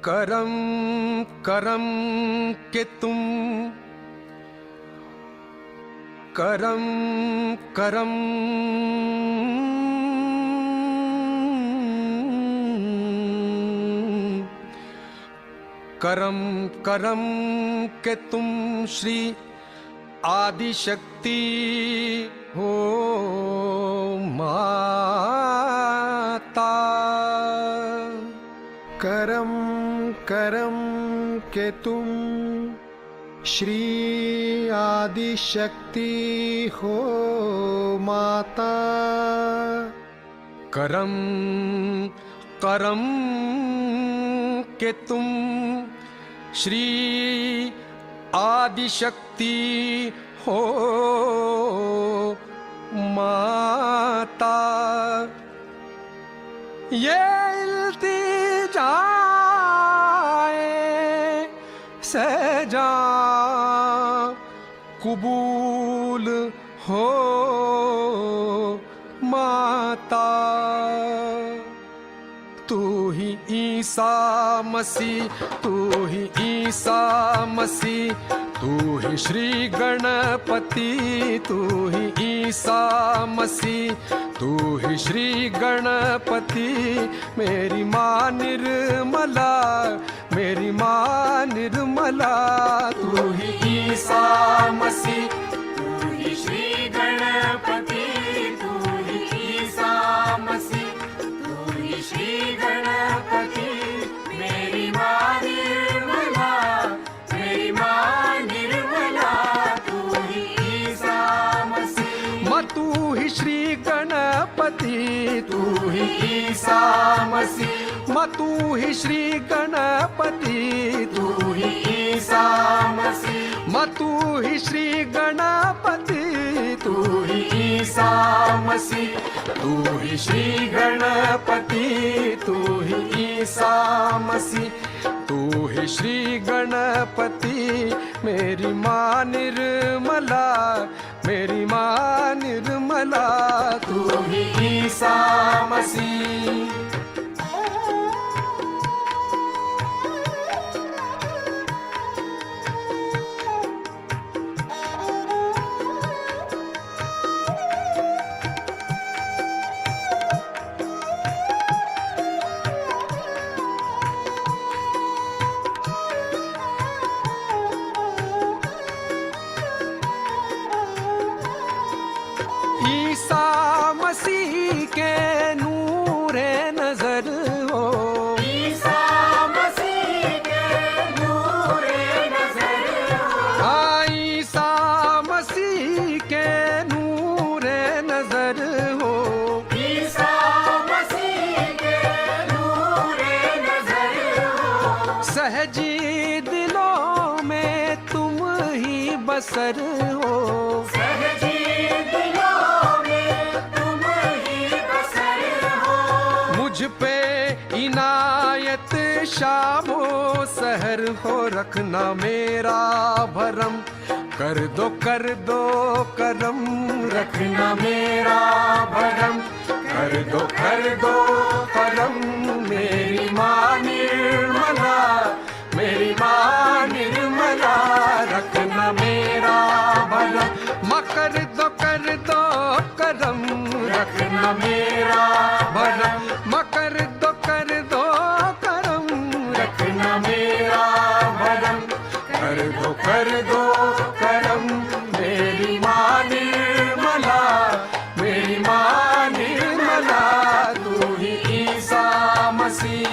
करम करम के तुम, करम करम करम करम के तुम श्री आदिशक्ति हो माता। करम करम के तुम श्री आदिशक्ति हो माता। करम करम के तुम श्री आदिशक्ति हो माता। ये इल्तिजाए सहजा कबूल हो माता। तू ही ईसा मसीह, तू ही ईसा मसीह, तू ही श्री गणपति, तू ही ईसा मसीह, तू ही श्री गणपति। मेरी माँ निर्मला, मेरी माँ निर्मला, तू ही ईसा मसीह, तू ही श्री गणपति, तू ही ईसा मसीह, तू ही श्री गणपति। मेरी माँ निर्मला, मेरी माँ निर्मला, तू ही ईसा मसीह। माँ तू ही श्री गणपति, तू ही ईसा मसीह, माँ तू ही श्री गणपति, तू ही ईसा मसीह, माँ तू ही श्री गणपति, तू ही ईसा मसीह, तू ही श्री गणपति, तू ही ईसा मसीह, तू ही श्री गणपति। मेरी माँ निर्मला, मेरी माँ निर्मला, तू ही ईसा मसीह। ईसा मसीह के नूरे नजर हो, ईसा मसीह के नूरे नजर हो। हाँ ईसा मसीह के नूरे नजर हो, ईसा मसीह के नूरे नजर हो। सहजी दिलों में तुम ही बसर हो, सहजी दिलों में तुम ही बसर हो। मुझ पे इनायत शामो सहर हो। रखना मेरा भरम, कर दो करम, रखना मेरा भरम, कर दो करम। मेरी माँ निर्मला, मेरी माँ निर्मला, रखना मेरा भरम। माँ कर दो करम, रखना मेरा भरम। माँ कर दो करम, रखना मेरा भरम। कर दो करम। मेरी माँ निर्मला, मेरी माँ निर्मला, तू ही ईसा मसीह।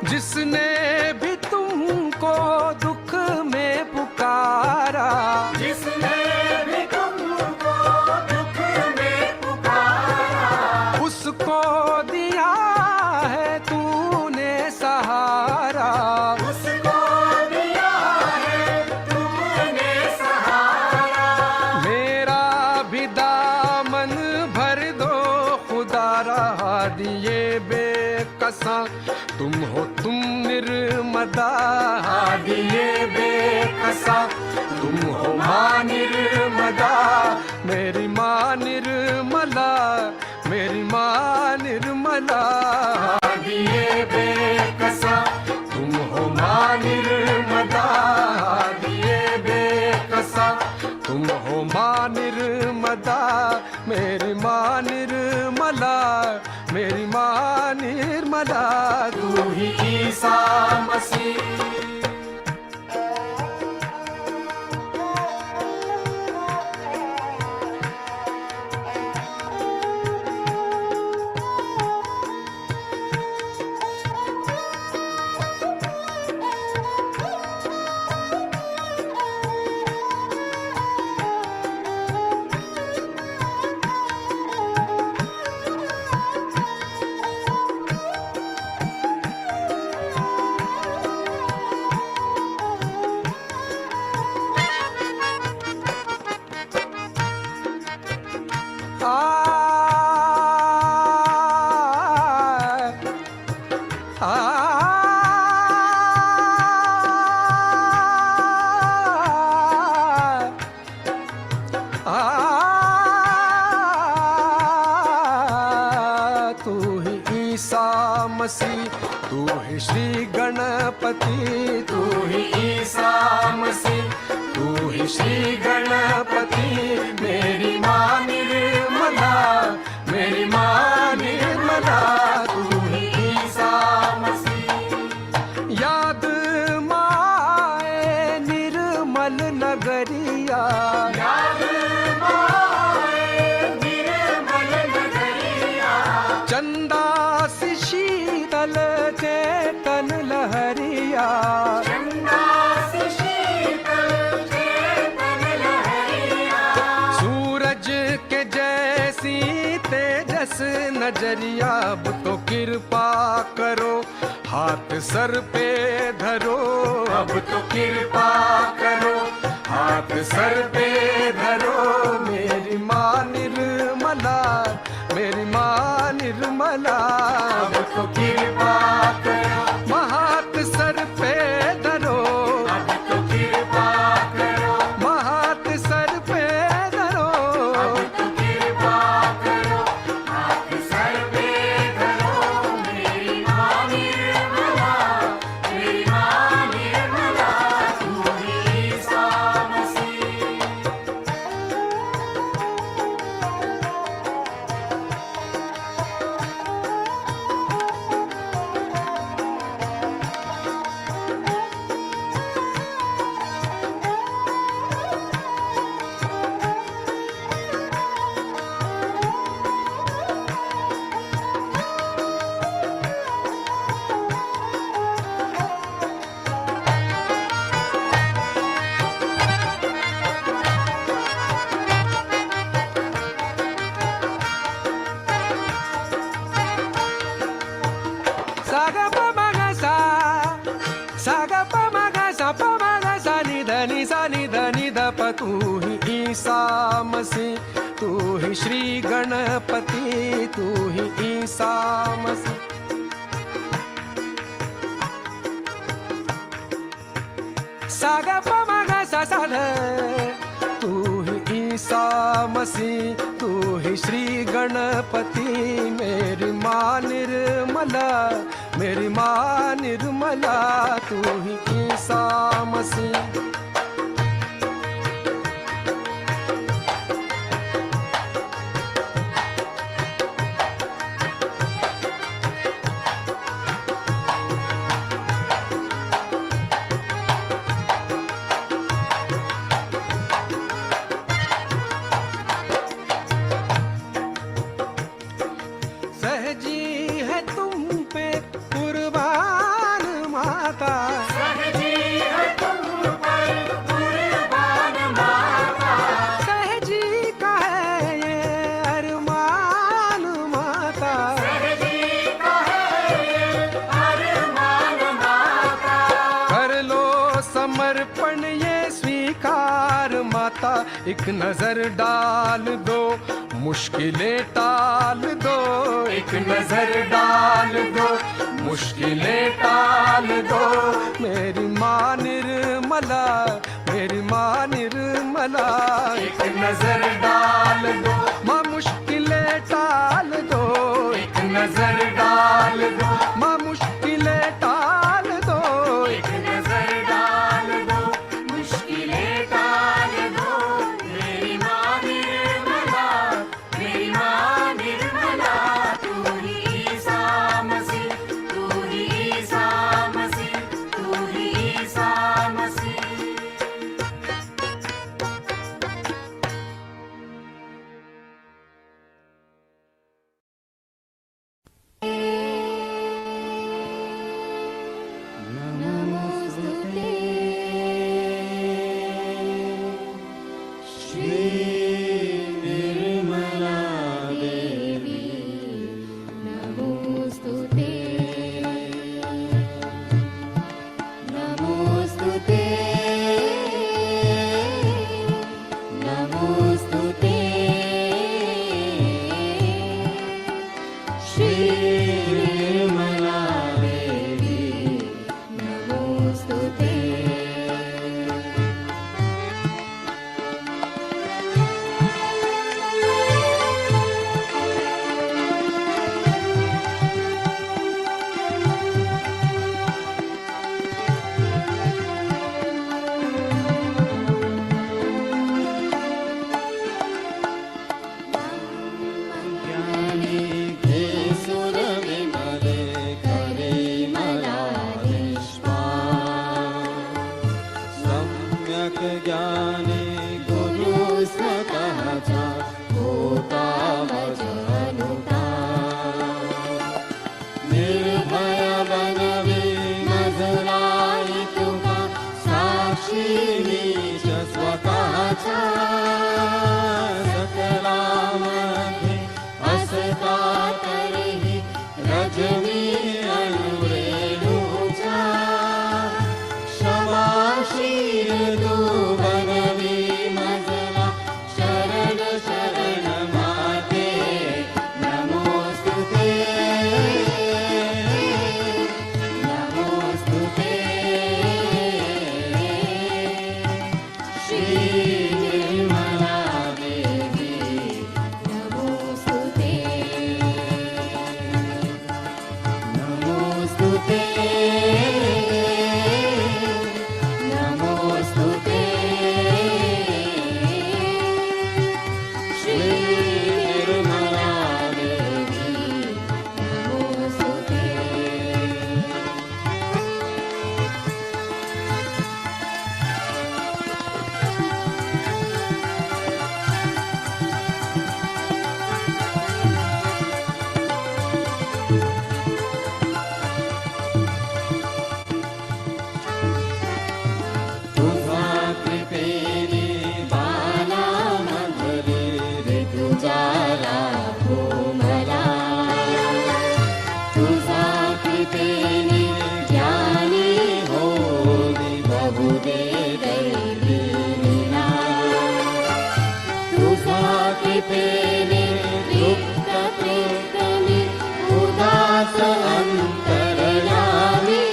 जिसने भी तुमको दुख में पुकारा, जिसने भी तुमको दुख में पुकारा, उसको दिया है तूने सहारा। उसको दिया है दिए बेकसा तुम हो तुम निर्मदा दिए बेकसा तुम हो माँ निर्मदा मेरी माँ निर्मला मेरी माँ निर्मला दिए बेकसा तुम हो माँ निर्मदा दिए बेकसा तुम हो माँ निर्मदा मेरी माँ निर्मला मेरी माँ निर्मला तू ही ईसा मसीह तू ही ईसा मसीह तू ही श्री गणपति तू ही ईसा मसीह तू ही श्री गणपति मेरी माँ निर्मला मेरी माँ निर्मला तू ही ईसा मसीह याद माए निर्मल नगरिया याद माए निर्मल नगरिया चंदा सी शीतल चेतन लहरिया चंदा से शीतल चेतन लहरिया सूरज के जैसी तेजस नजरिया अब तो कृपा करो हाथ सर पे धरो अब तो कृपा करो हाथ सर पे धरो मेरी माँ निर्मला मेरी माँ निर्मला अब तो कृपा करो हाथ सर पे धरो अब तो कृपा करो हाथ सर पे धरो अब तो कृपा करो हाथ सर पे धरो मेरी माँ निर्मला तू ही Isa Masih saga pa maga pa maga sa ni da ni da pa तू ही ईसा मसीह तू ही श्री गणपति तू ही Isa Masih saga pa maga sa तू ही ईसा मसीह तू ही श्री गणपति मेरी माँ निर्मला मेरी माँ निर्मला तू ही ईसा मसीह सहजी है तुम पे कुर्बान माता सहजी है तुम पर कुर्बान माता सहजी का है ये अरमान माता सहजी का है ये अरमान माता कर लो समर्पण ये स्वीकार माता एक नजर डाल दो मुश्किलें टाल दो, एक नजर डाल दो, मुश्किलें टाल दो। मेरी माँ निर्मला, मेरी माँ निर्मला, एक नजर डाल दो। माँ मुश्किलें टाल दो, एक नजर डाल दो। माँ मुश्किलें टाल दो, एक नजर डाल दो, मुश्किलें टाल दो। मेरी माँ निर्मला, मेरी माँ निर्मला, तू ही ईसा मसीह, तू ही ईसा मसीह, तू ही ईसा मसीह। नमोस्तुते श्री निर्मला देवी, नमोस्तुते, नमोस्तुते, नमोस्तुते श्री निर्मला देवी, नमोस्तुते। ज्ञानी घे सुर विमले करे मलाधीश्वर, सम्यक् ज्ञानी गुरु स्वतः च होता वचनुता। निर्भय बन विमजलाई तुका, साक्षी नीच स्वतः च। सकलामध्ये असता तर्हि रजनी अनुरेणुचा। क्षमाशील तू बन विमजला, शरण शरण माते, नमोस्तुते, नमोस्तुते श्री निर्मला देवी, नमोस्तुते, नमोस्तुते, नमोस्तुते श्री निर्मला देवी, नमोस्तुते। तुझा कृपेने बाला मधुरे ऋतुजाला कोमला। तुझा कृपेने ज्ञानी होली बहुदे दैवी लीला। तुझा कृपेने तृप्त तृप्तमी उदास अंतरयामी।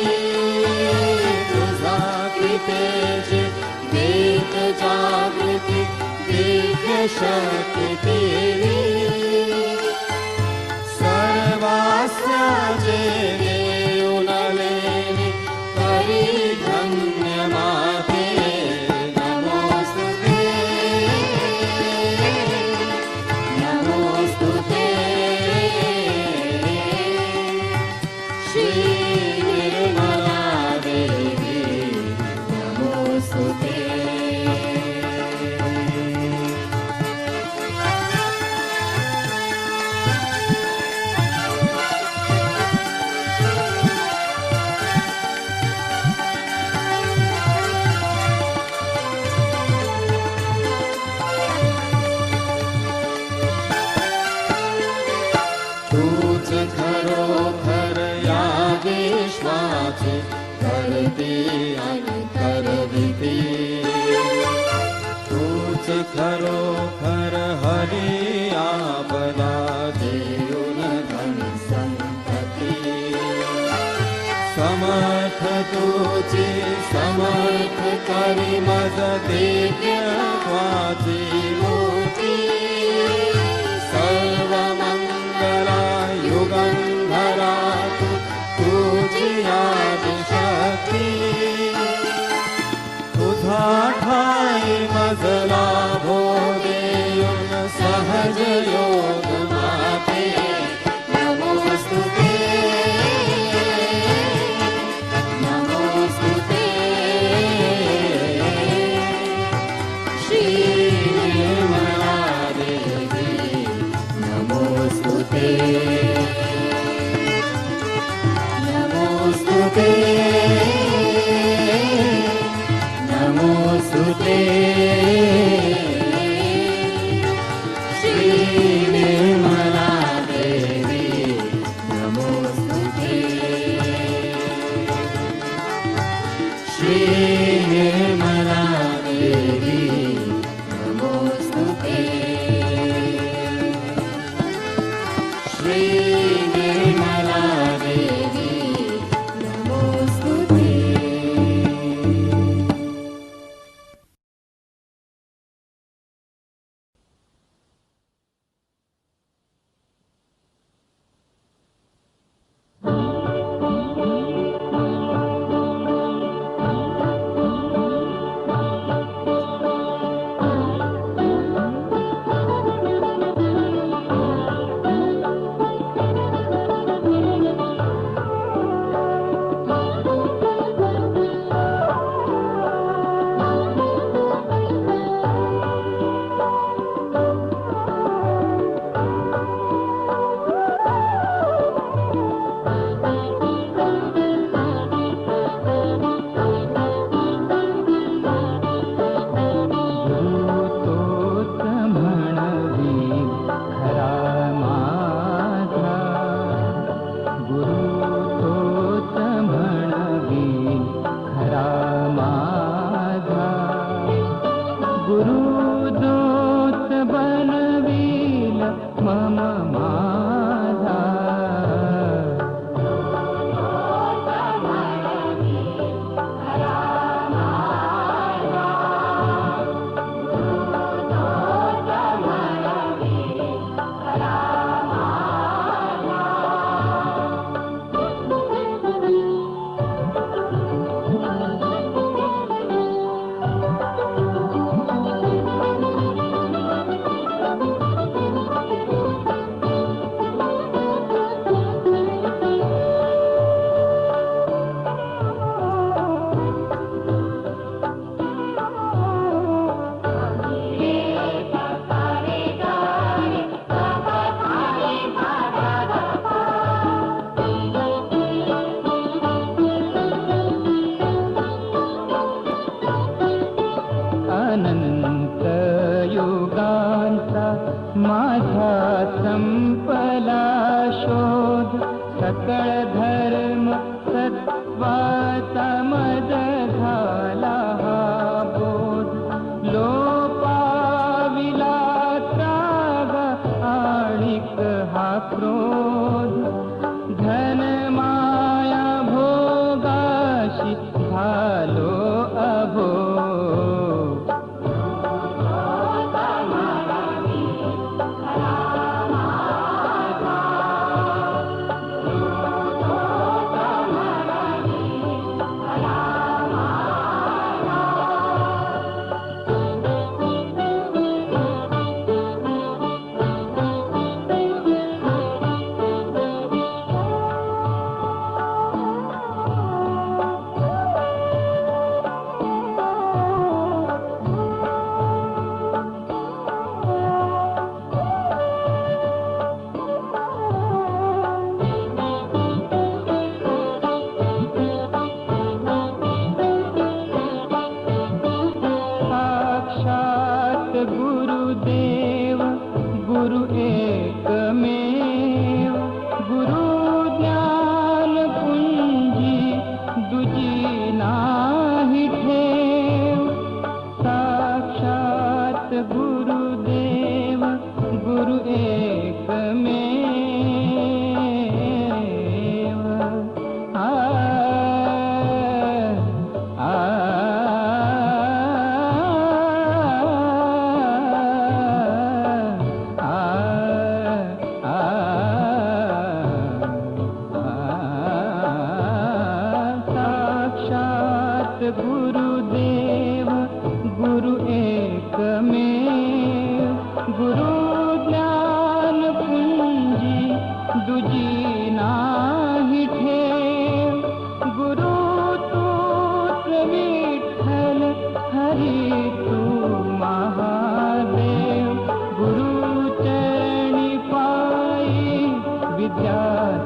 तुझा कृपेचे देत जागृती, दिव्य शक्ती तेरी। सर्वास्याचे देऊनलेनी करी धन्य माते, नमोस्तुते, नमोस्तुते श्री निर्मला देवी, नमोस्तुते। तूच खरोखर या विश्वाचे करते अंतर्विती। तूच खरोखर हरी समर्थ तुझी समर्थ करी मज दिव्य त्वाची मूर्ती सर्व मंगला युगंधरा तुझी आदिशक्ती तुझा ठाई मजला भोदेयुन सहज योग माते नमोस्तुते नमोस्तुते श्री निर्मला देवी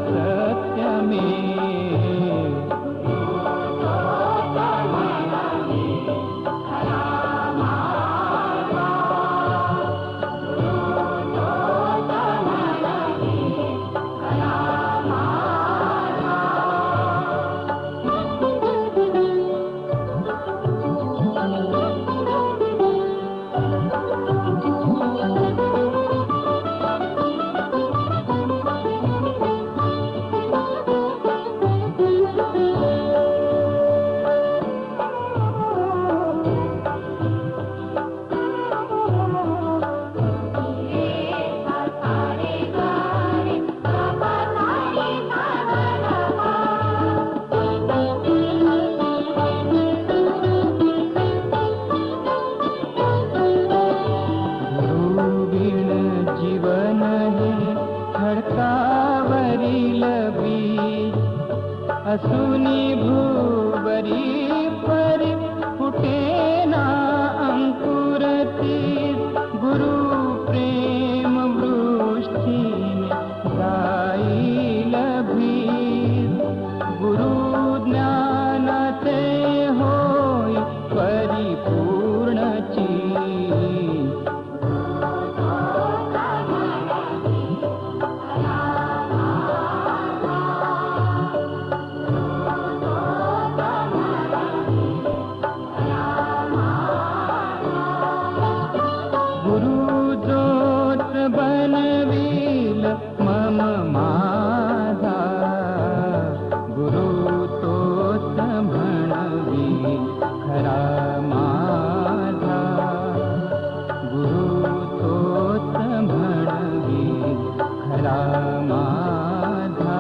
सत्यमेव। गुरुबिन जीवन हे खडकावरील बीज, असुनी भूवरी परी फुटेना अंकुरती। गुरु प्रेम वृष्टीने जाईल भीज, गुरु ज्ञानाचे होय परिपूर्ण चीज। गुरु ज्योत बनवील मम माझा, गुरु तोच म्हणवी खरा माझा, गुरु तोच म्हणवी खरा माझा।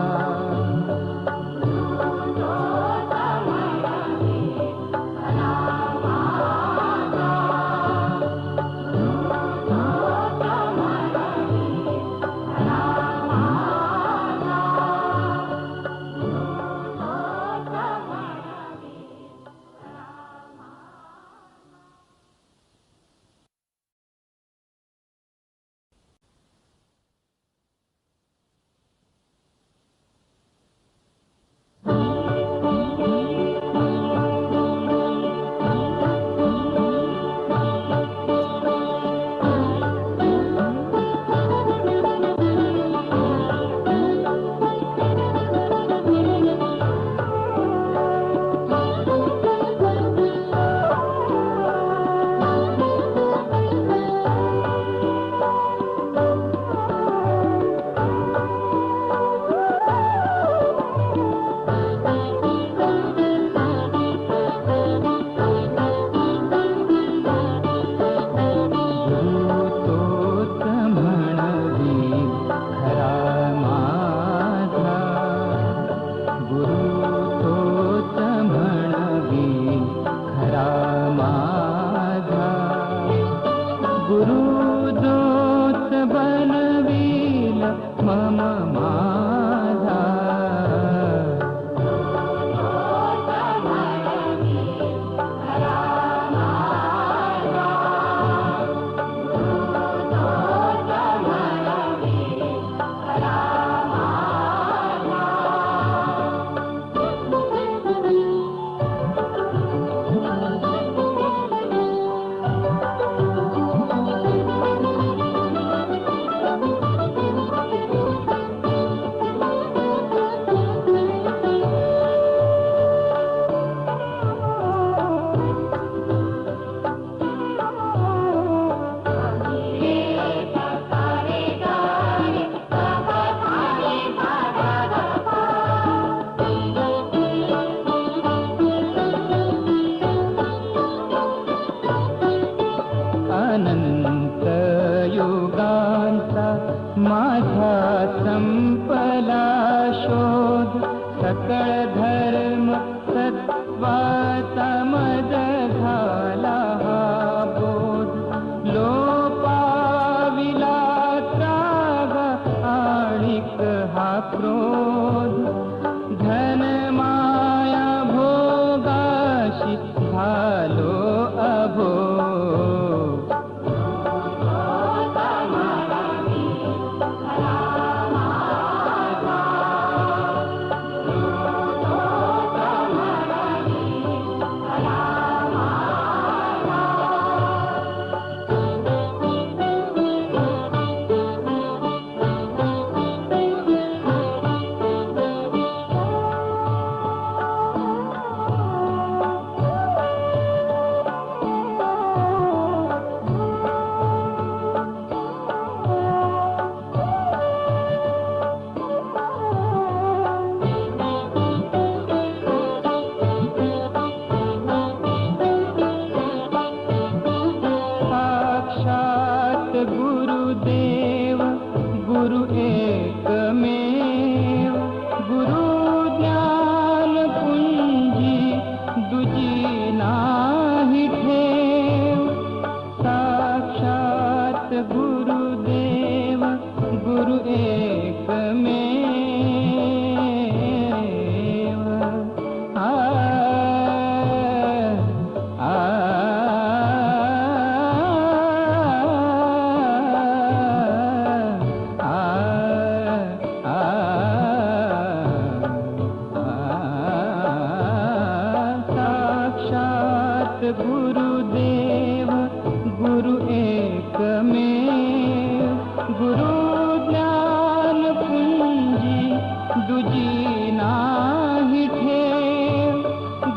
नाही ठेव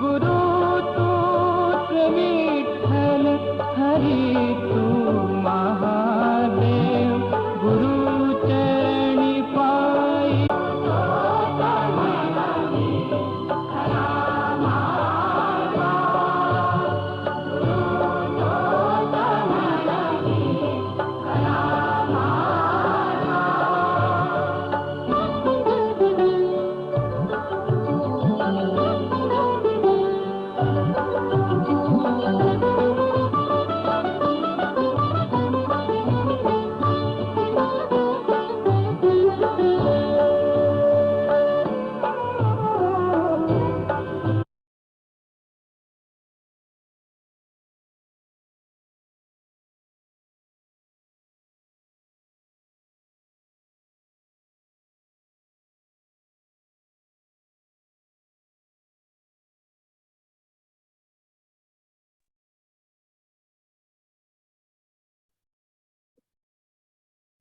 गुरु तूच विठ्ठल हरी तू महादेव गुरु चरणी पायी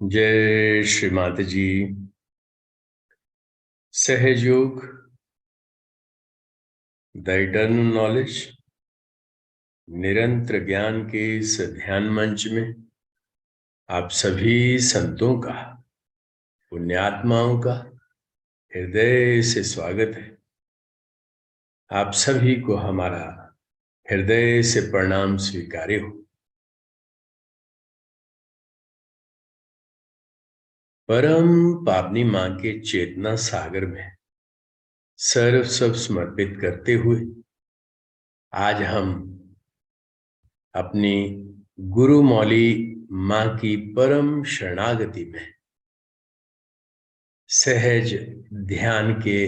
जय श्री माता जी। सहज योग, द इटर्नल नॉलेज, निरंतर ज्ञान के इस ध्यान मंच में आप सभी संतों का, पुण्यात्माओं का हृदय से स्वागत है। आप सभी को हमारा हृदय से प्रणाम स्वीकार्य हो। परम पावनी मां के चेतना सागर में सर्व सब समर्पित करते हुए आज हम अपनी गुरु मौली मां की परम शरणागति में सहज ध्यान के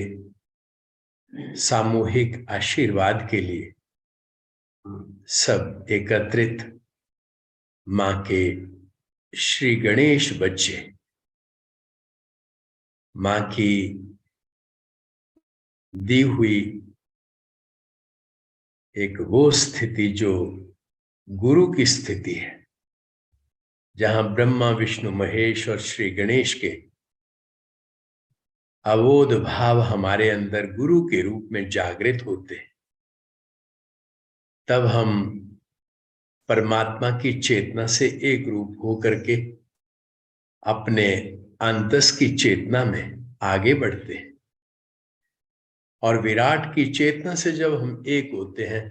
सामूहिक आशीर्वाद के लिए सब एकत्रित मां के श्री गणेश बच्चे, मां की दी हुई एक वो स्थिति जो गुरु की स्थिति है, जहां ब्रह्मा विष्णु महेश और श्री गणेश के अबोध भाव हमारे अंदर गुरु के रूप में जागृत होते हैं, तब हम परमात्मा की चेतना से एक रूप होकर के अपने अंतस की चेतना में आगे बढ़ते हैं। और विराट की चेतना से जब हम एक होते हैं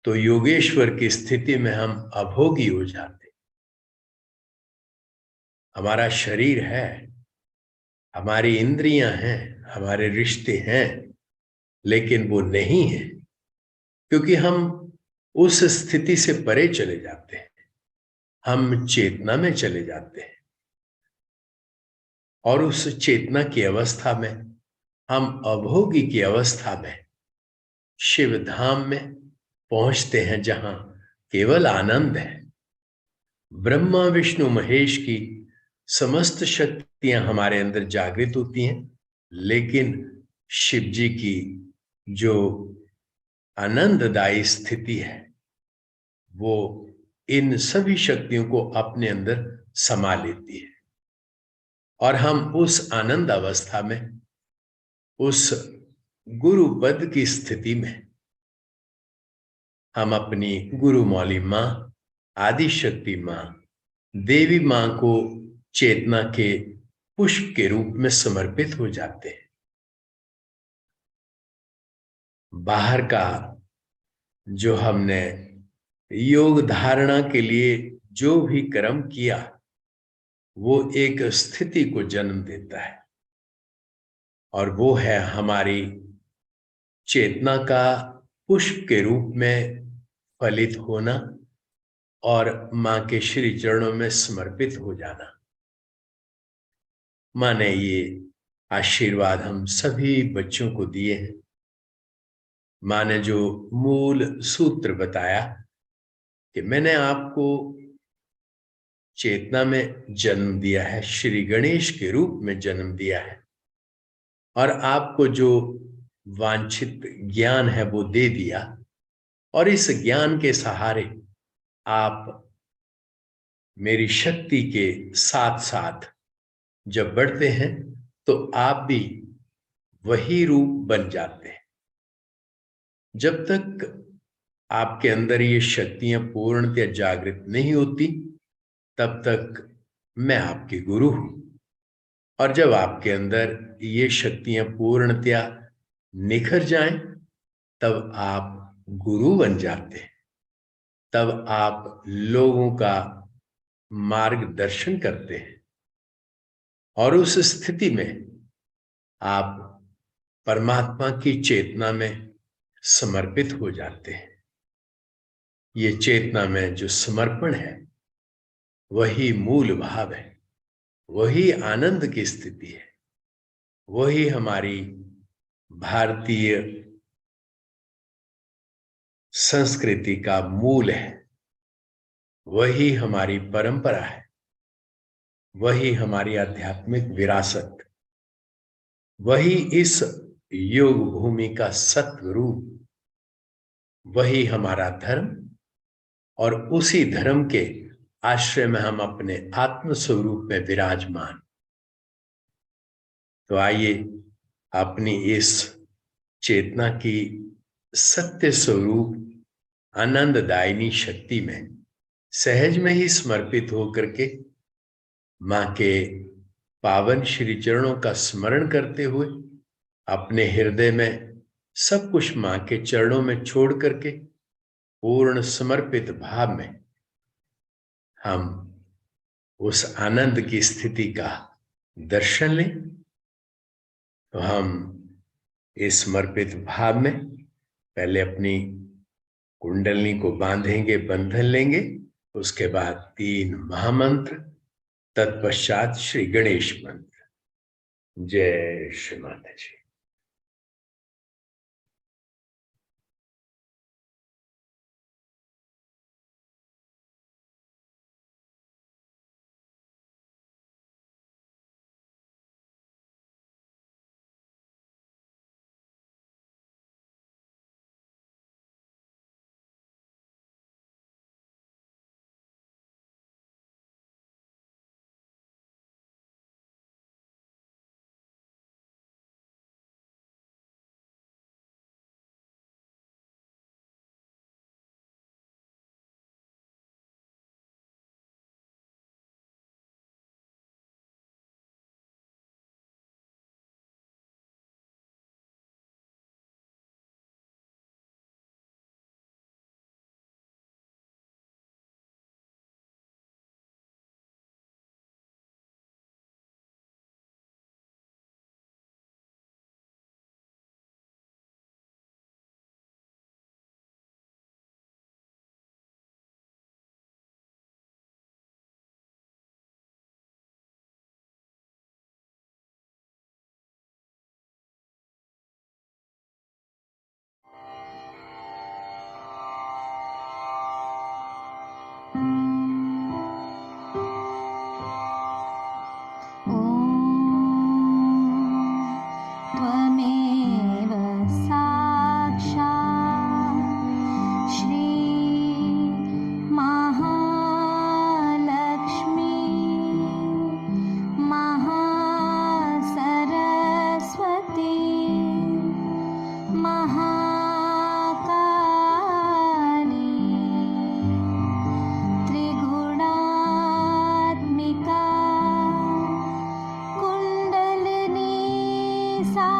तो योगेश्वर की स्थिति में हम अभोगी हो जाते। हमारा शरीर है, हमारी इंद्रियां हैं, हमारे रिश्ते हैं, लेकिन वो नहीं है, क्योंकि हम उस स्थिति से परे चले जाते हैं, हम चेतना में चले जाते हैं। और उस चेतना की अवस्था में हम अभोगी की अवस्था में शिव धाम में पहुंचते हैं, जहां केवल आनंद है। ब्रह्मा विष्णु महेश की समस्त शक्तियां हमारे अंदर जागृत होती हैं, लेकिन शिव जी की जो आनंददायी स्थिति है वो इन सभी शक्तियों को अपने अंदर समा लेती है। और हम उस आनंद अवस्था में, उस गुरु पद की स्थिति में हम अपनी गुरु मौली मां, आदि शक्ति मां, देवी मां को चेतना के पुष्प के रूप में समर्पित हो जाते हैं। बाहर का जो हमने योग धारणा के लिए जो भी कर्म किया वो एक स्थिति को जन्म देता है, और वो है हमारी चेतना का पुष्प के रूप में फलित होना और मां के श्री चरणों में समर्पित हो जाना। मां ने ये आशीर्वाद हम सभी बच्चों को दिए हैं। मां ने जो मूल सूत्र बताया कि मैंने आपको चेतना में जन्म दिया है, श्री गणेश के रूप में जन्म दिया है, और आपको जो वांछित ज्ञान है वो दे दिया, और इस ज्ञान के सहारे आप मेरी शक्ति के साथ साथ जब बढ़ते हैं तो आप भी वही रूप बन जाते हैं। जब तक आपके अंदर ये शक्तियां पूर्णतया जागृत नहीं होती, तब तक मैं आपके गुरु हूं। और जब आपके अंदर ये शक्तियां पूर्णतया निखर जाएं, तब आप गुरु बन जाते हैं। तब आप लोगों का मार्गदर्शन करते हैं और उस स्थिति में आप परमात्मा की चेतना में समर्पित हो जाते हैं। ये चेतना में जो समर्पण है, वही मूल भाव है, वही आनंद की स्थिति है, वही हमारी भारतीय संस्कृति का मूल है, वही हमारी परंपरा है, वही हमारी आध्यात्मिक विरासत, वही इस योग भूमि का सत्व रूप, वही हमारा धर्म। और उसी धर्म के आश्रय में हम अपने आत्म स्वरूप में विराजमान। तो आइए अपनी इस चेतना की सत्य स्वरूप आनंददायिनी शक्ति में सहज में ही समर्पित होकर के मां के पावन श्री चरणों का स्मरण करते हुए अपने हृदय में सब कुछ मां के चरणों में छोड़ करके पूर्ण समर्पित भाव में हम उस आनंद की स्थिति का दर्शन लें। तो हम इस समर्पित भाव में पहले अपनी कुंडलनी को बांधेंगे, बंधन लेंगे। उसके बाद 3 महामंत्र, तत्पश्चात श्री गणेश मंत्र। जय श्री माता जी। त्वमेव साक्षात् श्री महालक्ष्मी महासरस्वती महाकाली त्रिगुणात्मिका कुण्डलिनी सा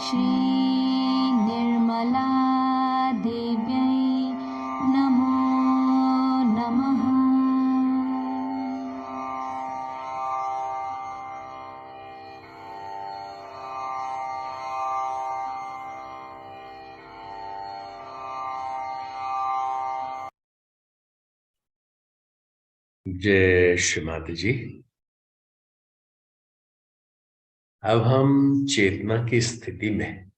श्रीनिर्मला देव्यै नमो नमः। जय श्री माता जी। अब हम चेतना की स्थिति में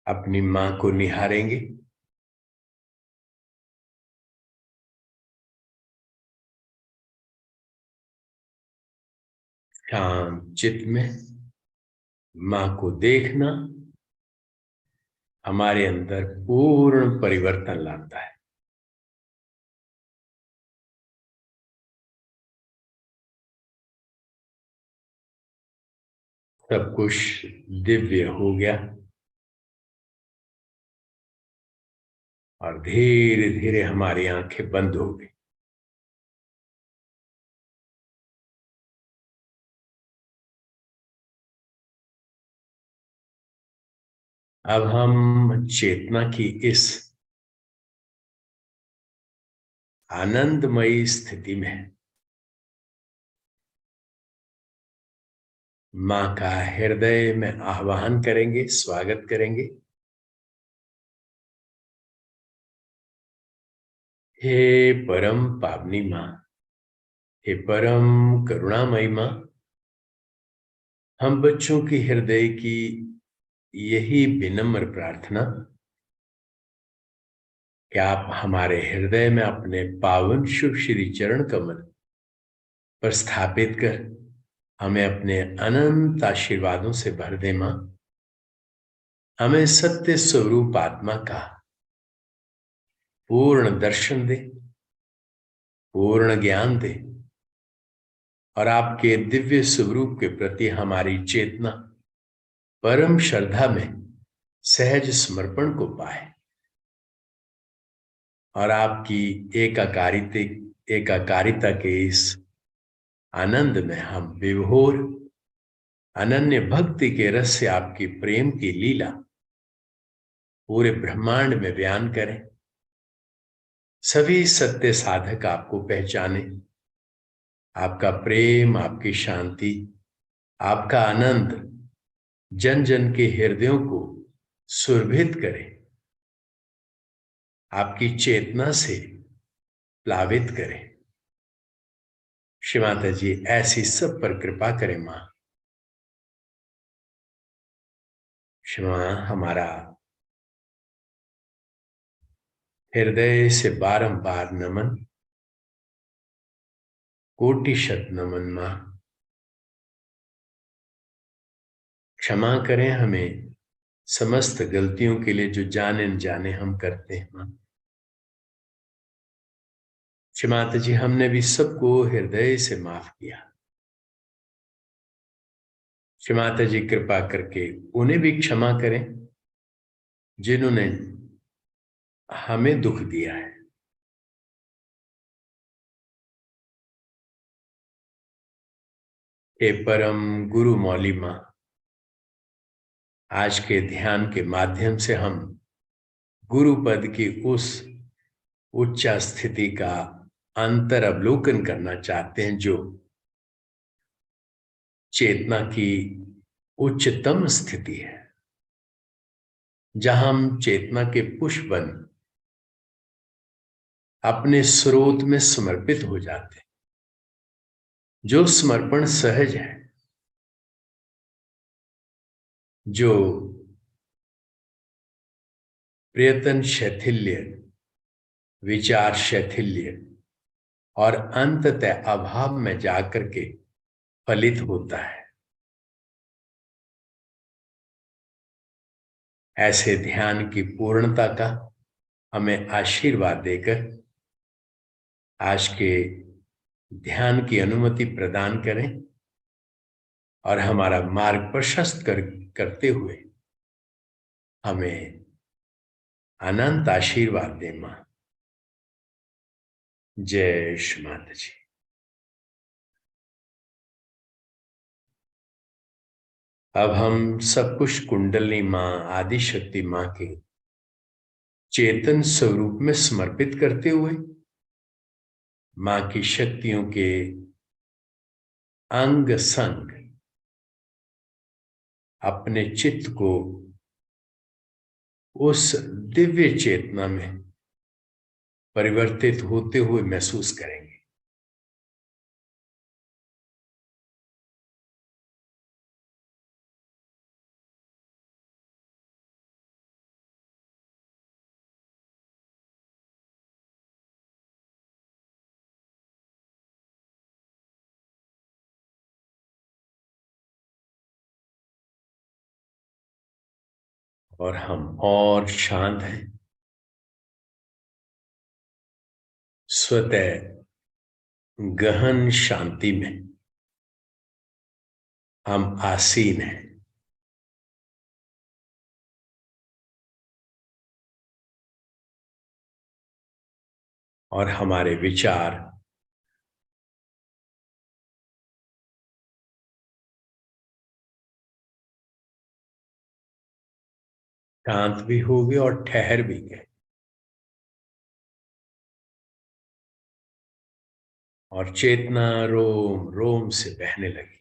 अपनी मां को निहारेंगे। शांत चित्त में मां को देखना हमारे अंदर पूर्ण परिवर्तन लाता है। सब कुछ दिव्य हो गया और धीरे धीरे हमारी आंखें बंद हो गई। अब हम चेतना की इस आनंदमयी स्थिति में मां का हृदय में आह्वान करेंगे, स्वागत करेंगे। हे परम पावनी मां, हे परम करुणामयी मां, हम बच्चों की हृदय की यही विनम्र प्रार्थना कि आप हमारे हृदय में अपने पावन शुभ श्री चरण कमल पर स्थापित कर हमें अपने अनंत आशीर्वादों से भर दे मां। हमें सत्य स्वरूप आत्मा का पूर्ण दर्शन दे, पूर्ण ज्ञान दे और आपके दिव्य स्वरूप के प्रति हमारी चेतना परम श्रद्धा में सहज समर्पण को पाए और आपकी एकाकारिता के इस आनंद में हम विभोर अनन्य भक्ति के रस से आपकी प्रेम की लीला पूरे ब्रह्मांड में बयान करें। सभी सत्य साधक आपको पहचाने, आपका प्रेम, आपकी शांति, आपका आनंद जन जन के हृदयों को सुरभित करे, आपकी चेतना से प्लावित करे। श्री माता जी ऐसी सब पर कृपा करें मां। श्री मां, हमारा हृदय से बारंबार नमन, कोटि शत नमन मां। क्षमा करें हमें समस्त गलतियों के लिए जो जाने न जाने हम करते हैं मां। श्री माता जी, हमने भी सबको हृदय से माफ किया। श्री माता जी कृपा करके उन्हें भी क्षमा करें जिन्होंने हमें दुख दिया है। हे परम गुरु मौली मां, आज के ध्यान के माध्यम से हम गुरु पद की उस उच्च स्थिति का अंतर अवलोकन करना चाहते हैं जो चेतना की उच्चतम स्थिति है, जहां हम चेतना के पुष्प बन अपने स्रोत में समर्पित हो जाते हैं। जो समर्पण सहज है, जो प्रयत्न शैथिल्य, विचार शैथिल्य और अंततः अभाव में जाकर के फलित होता है। ऐसे ध्यान की पूर्णता का हमें आशीर्वाद देकर आज के ध्यान की अनुमति प्रदान करें और हमारा मार्ग प्रशस्त करते हुए हमें अनंत आशीर्वाद दे मां। जय श्री माता जी। अब हम सब कुछ कुंडली मां, आदि शक्ति मां के चेतन स्वरूप में समर्पित करते हुए मां की शक्तियों के अंग संग अपने चित्त को उस दिव्य चेतना में परिवर्तित होते हुए महसूस करेंगे। और हम और शांत हैं, स्वतः गहन शांति में हम आसीन हैं। और हमारे विचार शांत भी हो गए और ठहर भी गए, और चेतना रोम रोम से बहने लगी।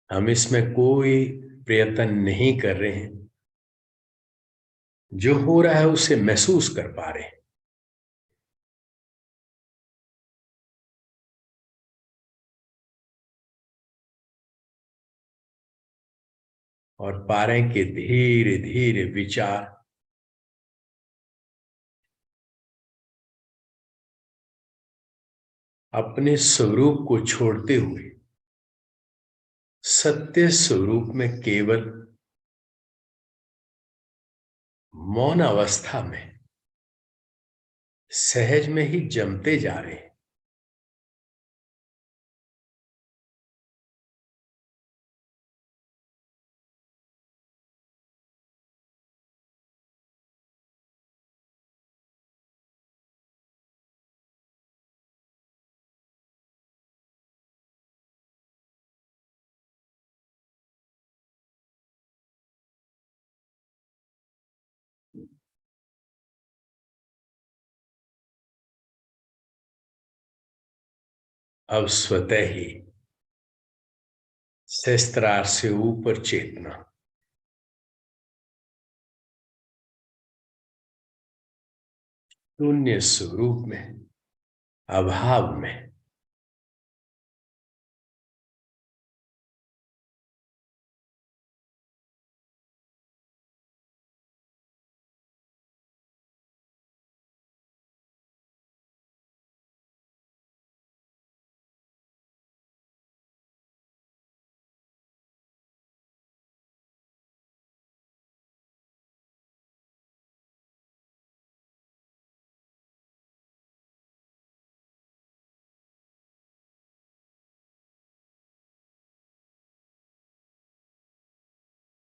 हम इसमें कोई प्रयत्न नहीं कर रहे हैं, जो हो रहा है उसे महसूस कर पा रहे हैं। और पा रहे हैं कि धीरे धीरे विचार अपने स्वरूप को छोड़ते हुए सत्य स्वरूप में केवल मौन अवस्था में सहज में ही जमते जा रहे हैं। अब स्वतः ही सहस्त्रार से ऊपर चेतना शून्य स्वरूप में, अभाव में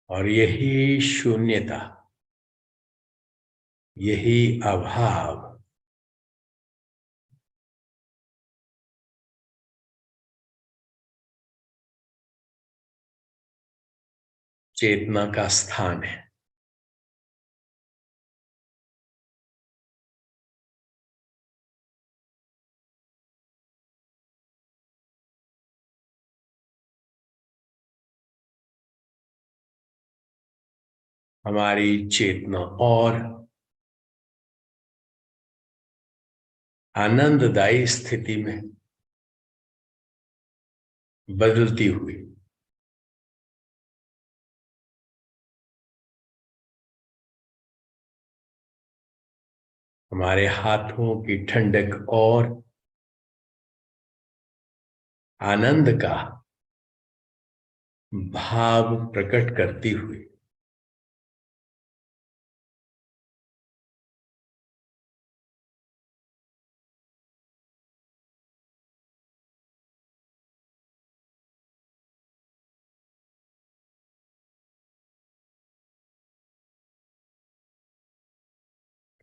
और यही शून्यता, यही अभाव चेतना का स्थान है। हमारी चेतना और आनंददायी स्थिति में बदलती हुई हमारे हाथों की ठंडक और आनंद का भाव प्रकट करती हुई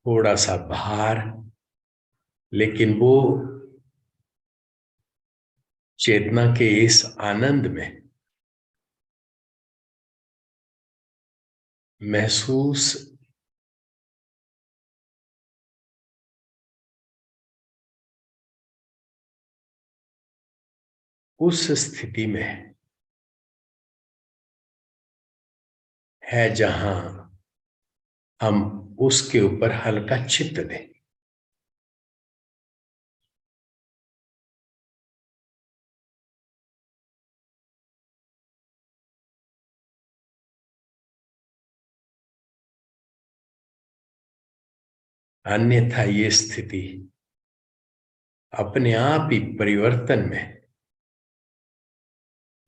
थोड़ा सा भार, लेकिन वो चेतना के इस आनंद में महसूस उस स्थिति में है जहां हम उसके ऊपर हल्का चित्त दें। अन्यथा ये स्थिति अपने आप ही परिवर्तन में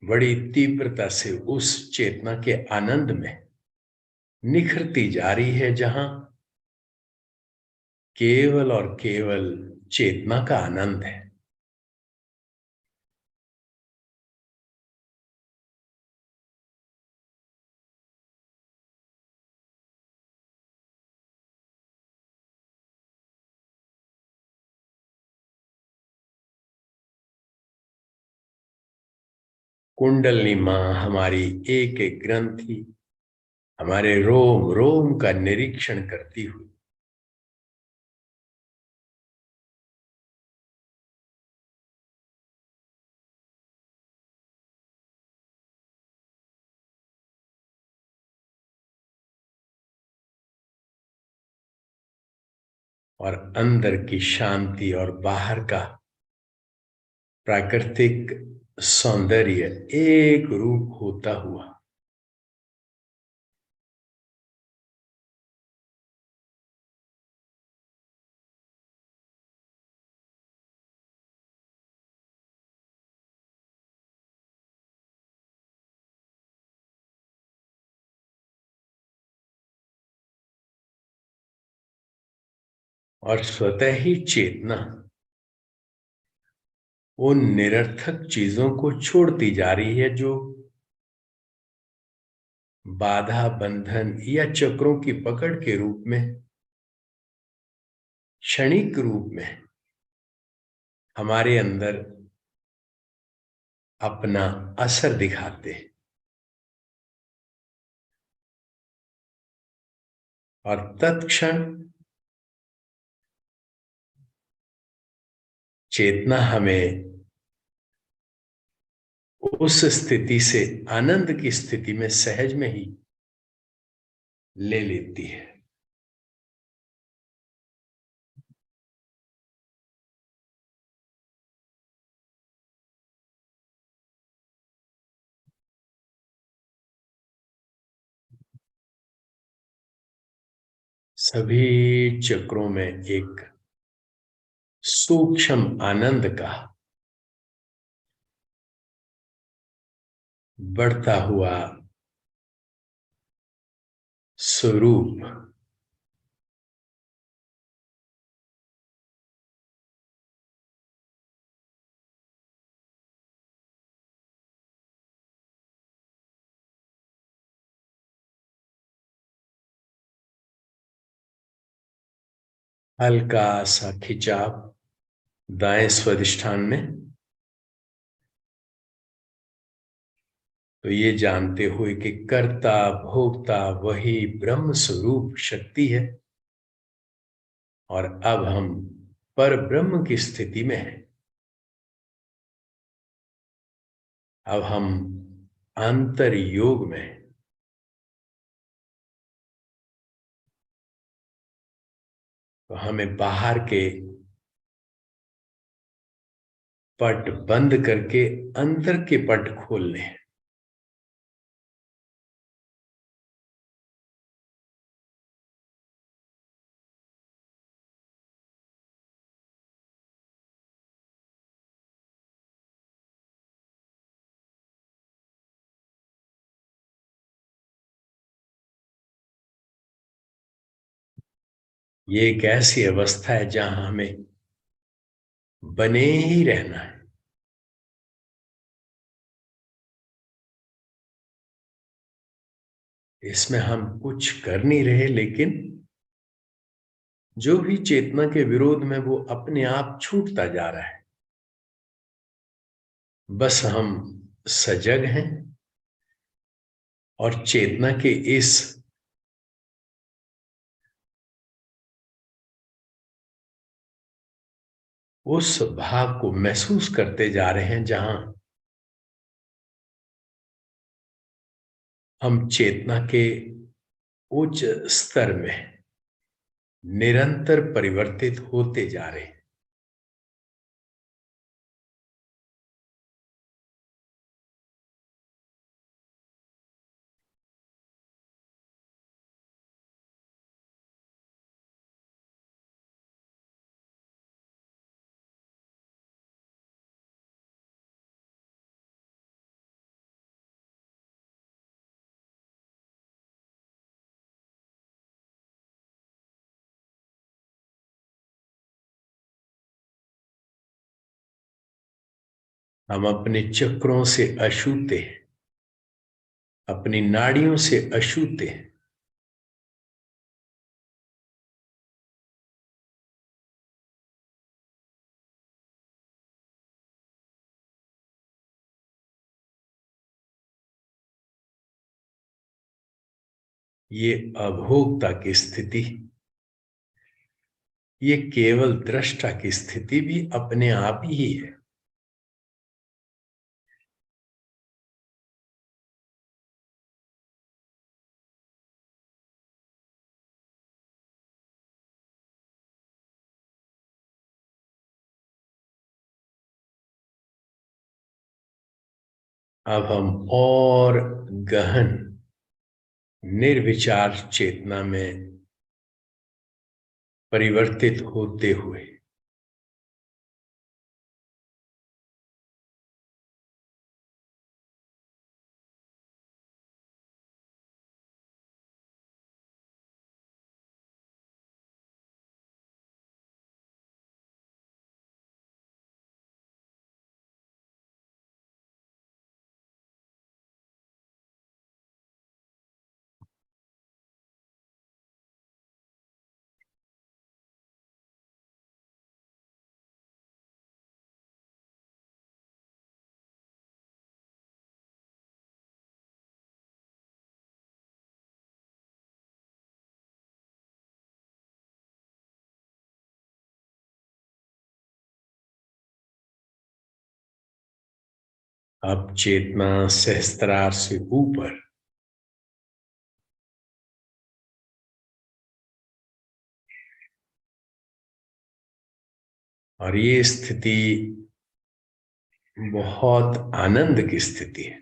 बड़ी तीव्रता से उस चेतना के आनंद में निखरती जा रही है, जहां केवल और केवल चेतना का आनंद है। कुंडलिनी मां हमारी एक एक ग्रंथि, हमारे रोम रोम का निरीक्षण करती हुई और अंदर की शांति और बाहर का प्राकृतिक सौंदर्य एक रूप होता हुआ और स्वतः ही चेतना उन निरर्थक चीजों को छोड़ती जा रही है जो बाधा, बंधन या चक्रों की पकड़ के रूप में, क्षणिक रूप में हमारे अंदर अपना असर दिखाते हैं। और तत्क्षण चेतना हमें उस स्थिति से, आनंद की स्थिति में सहज में ही ले लेती है। सभी चक्रों में एक सूक्ष्म आनंद का बढ़ता हुआ स्वरूप हल्का सा खिंचाव दाएं स्वादिष्ठान में, तो ये जानते हुए कि कर्ता भोक्ता वही ब्रह्म स्वरूप शक्ति है और अब हम पर ब्रह्म की स्थिति में हैं। अब हम आंतर योग में हैं। तो हमें बाहर के पट बंद करके अंदर के पट खोलने हैं। ये एक ऐसी अवस्था है जहां हमें बने ही रहना है। इसमें हम कुछ कर नहीं रहे, लेकिन जो भी चेतना के विरोध में वो अपने आप छूटता जा रहा है। बस हम सजग हैं और चेतना के इस उस भाव को महसूस करते जा रहे हैं जहां हम चेतना के उच्च स्तर में निरंतर परिवर्तित होते जा रहे हैं। हम अपने चक्रों से अछूते हैं, अपनी नाड़ियों से अछूते हैं। ये अभोक्ता की स्थिति, ये केवल दृष्टा की स्थिति भी अपने आप ही है। अब हम और गहन निर्विचार चेतना में परिवर्तित होते हुए अब चेतना सहस्त्रार से ऊपर और ये स्थिति बहुत आनंद की स्थिति है।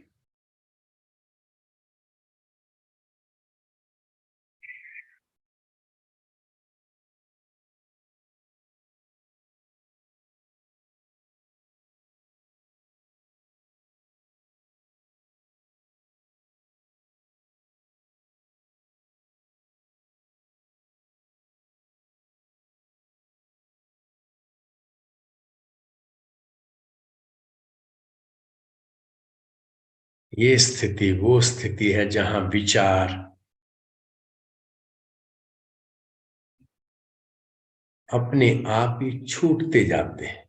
ये स्थिति वो स्थिति है जहां विचार अपने आप ही छूटते जाते हैं।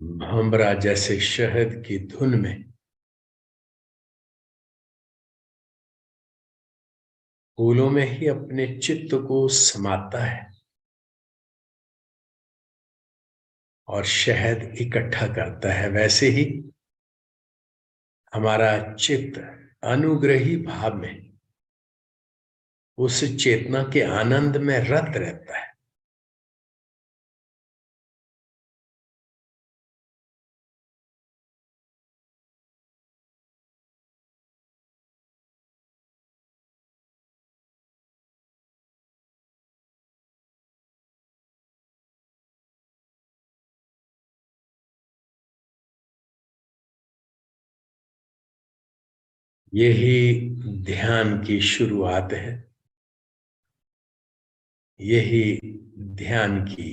भंवरा जैसे शहद की धुन में फूलों में ही अपने चित्त को समाता है और शहद इकट्ठा करता है, वैसे ही हमारा चित्त अनुग्रही भाव में उस चेतना के आनंद में रत रहता है। यही ध्यान की शुरुआत है, यही ध्यान की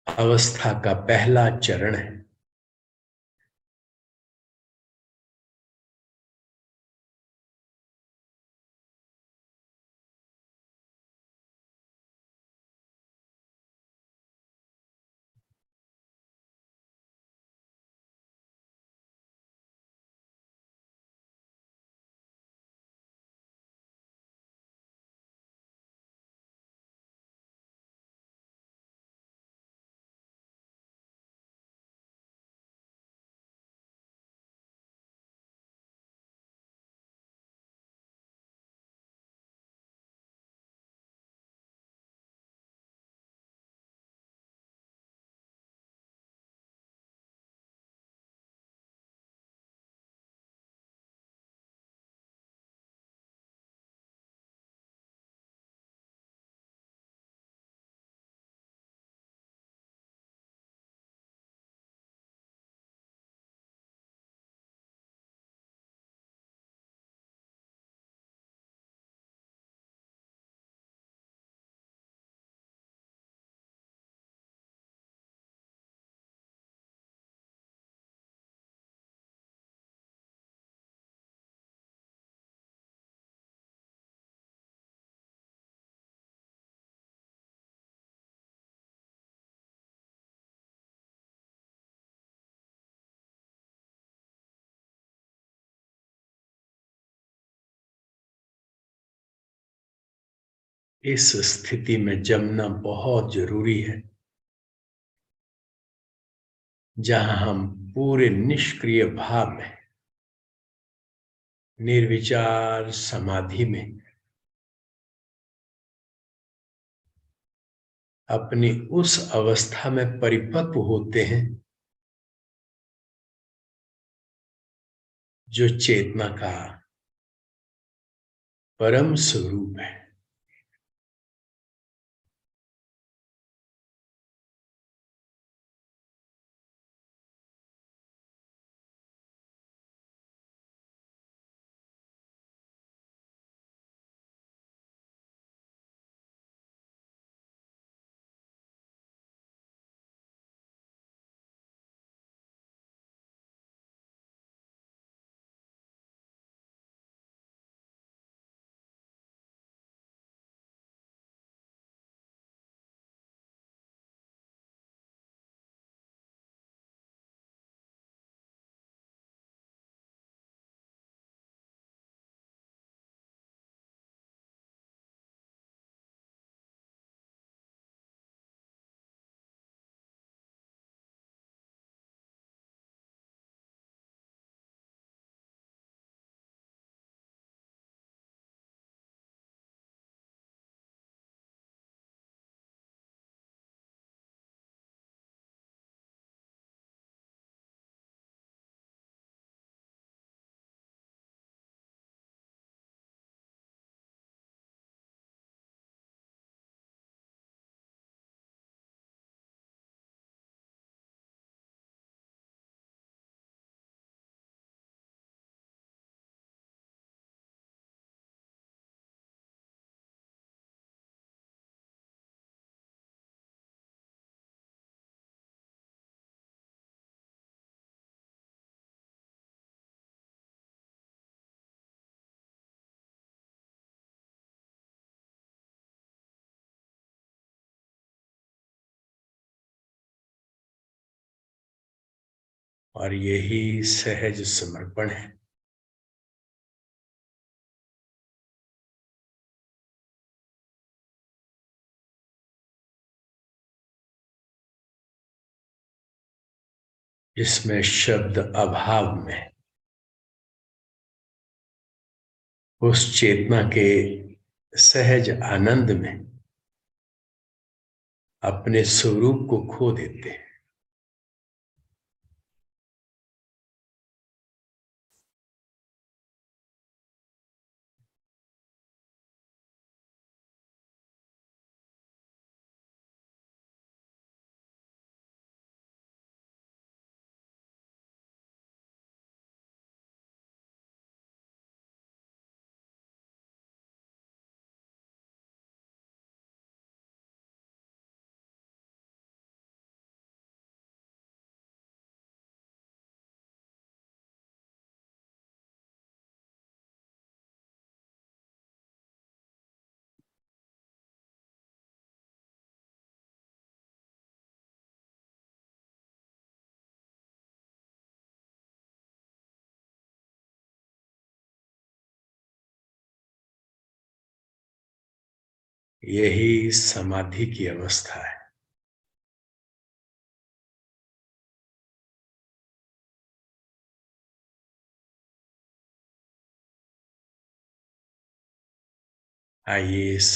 अवस्था का पहला चरण है। इस स्थिति में जमना बहुत जरूरी है, जहां हम पूरे निष्क्रिय भाव में, निर्विचार समाधि में अपनी उस अवस्था में परिपक्व होते हैं जो चेतना का परम स्वरूप है। और यही सहज समर्पण है। जिसमें शब्द अभाव में उस चेतना के सहज आनंद में अपने स्वरूप को खो देते हैं। यही समाधि की अवस्था है। आइए इस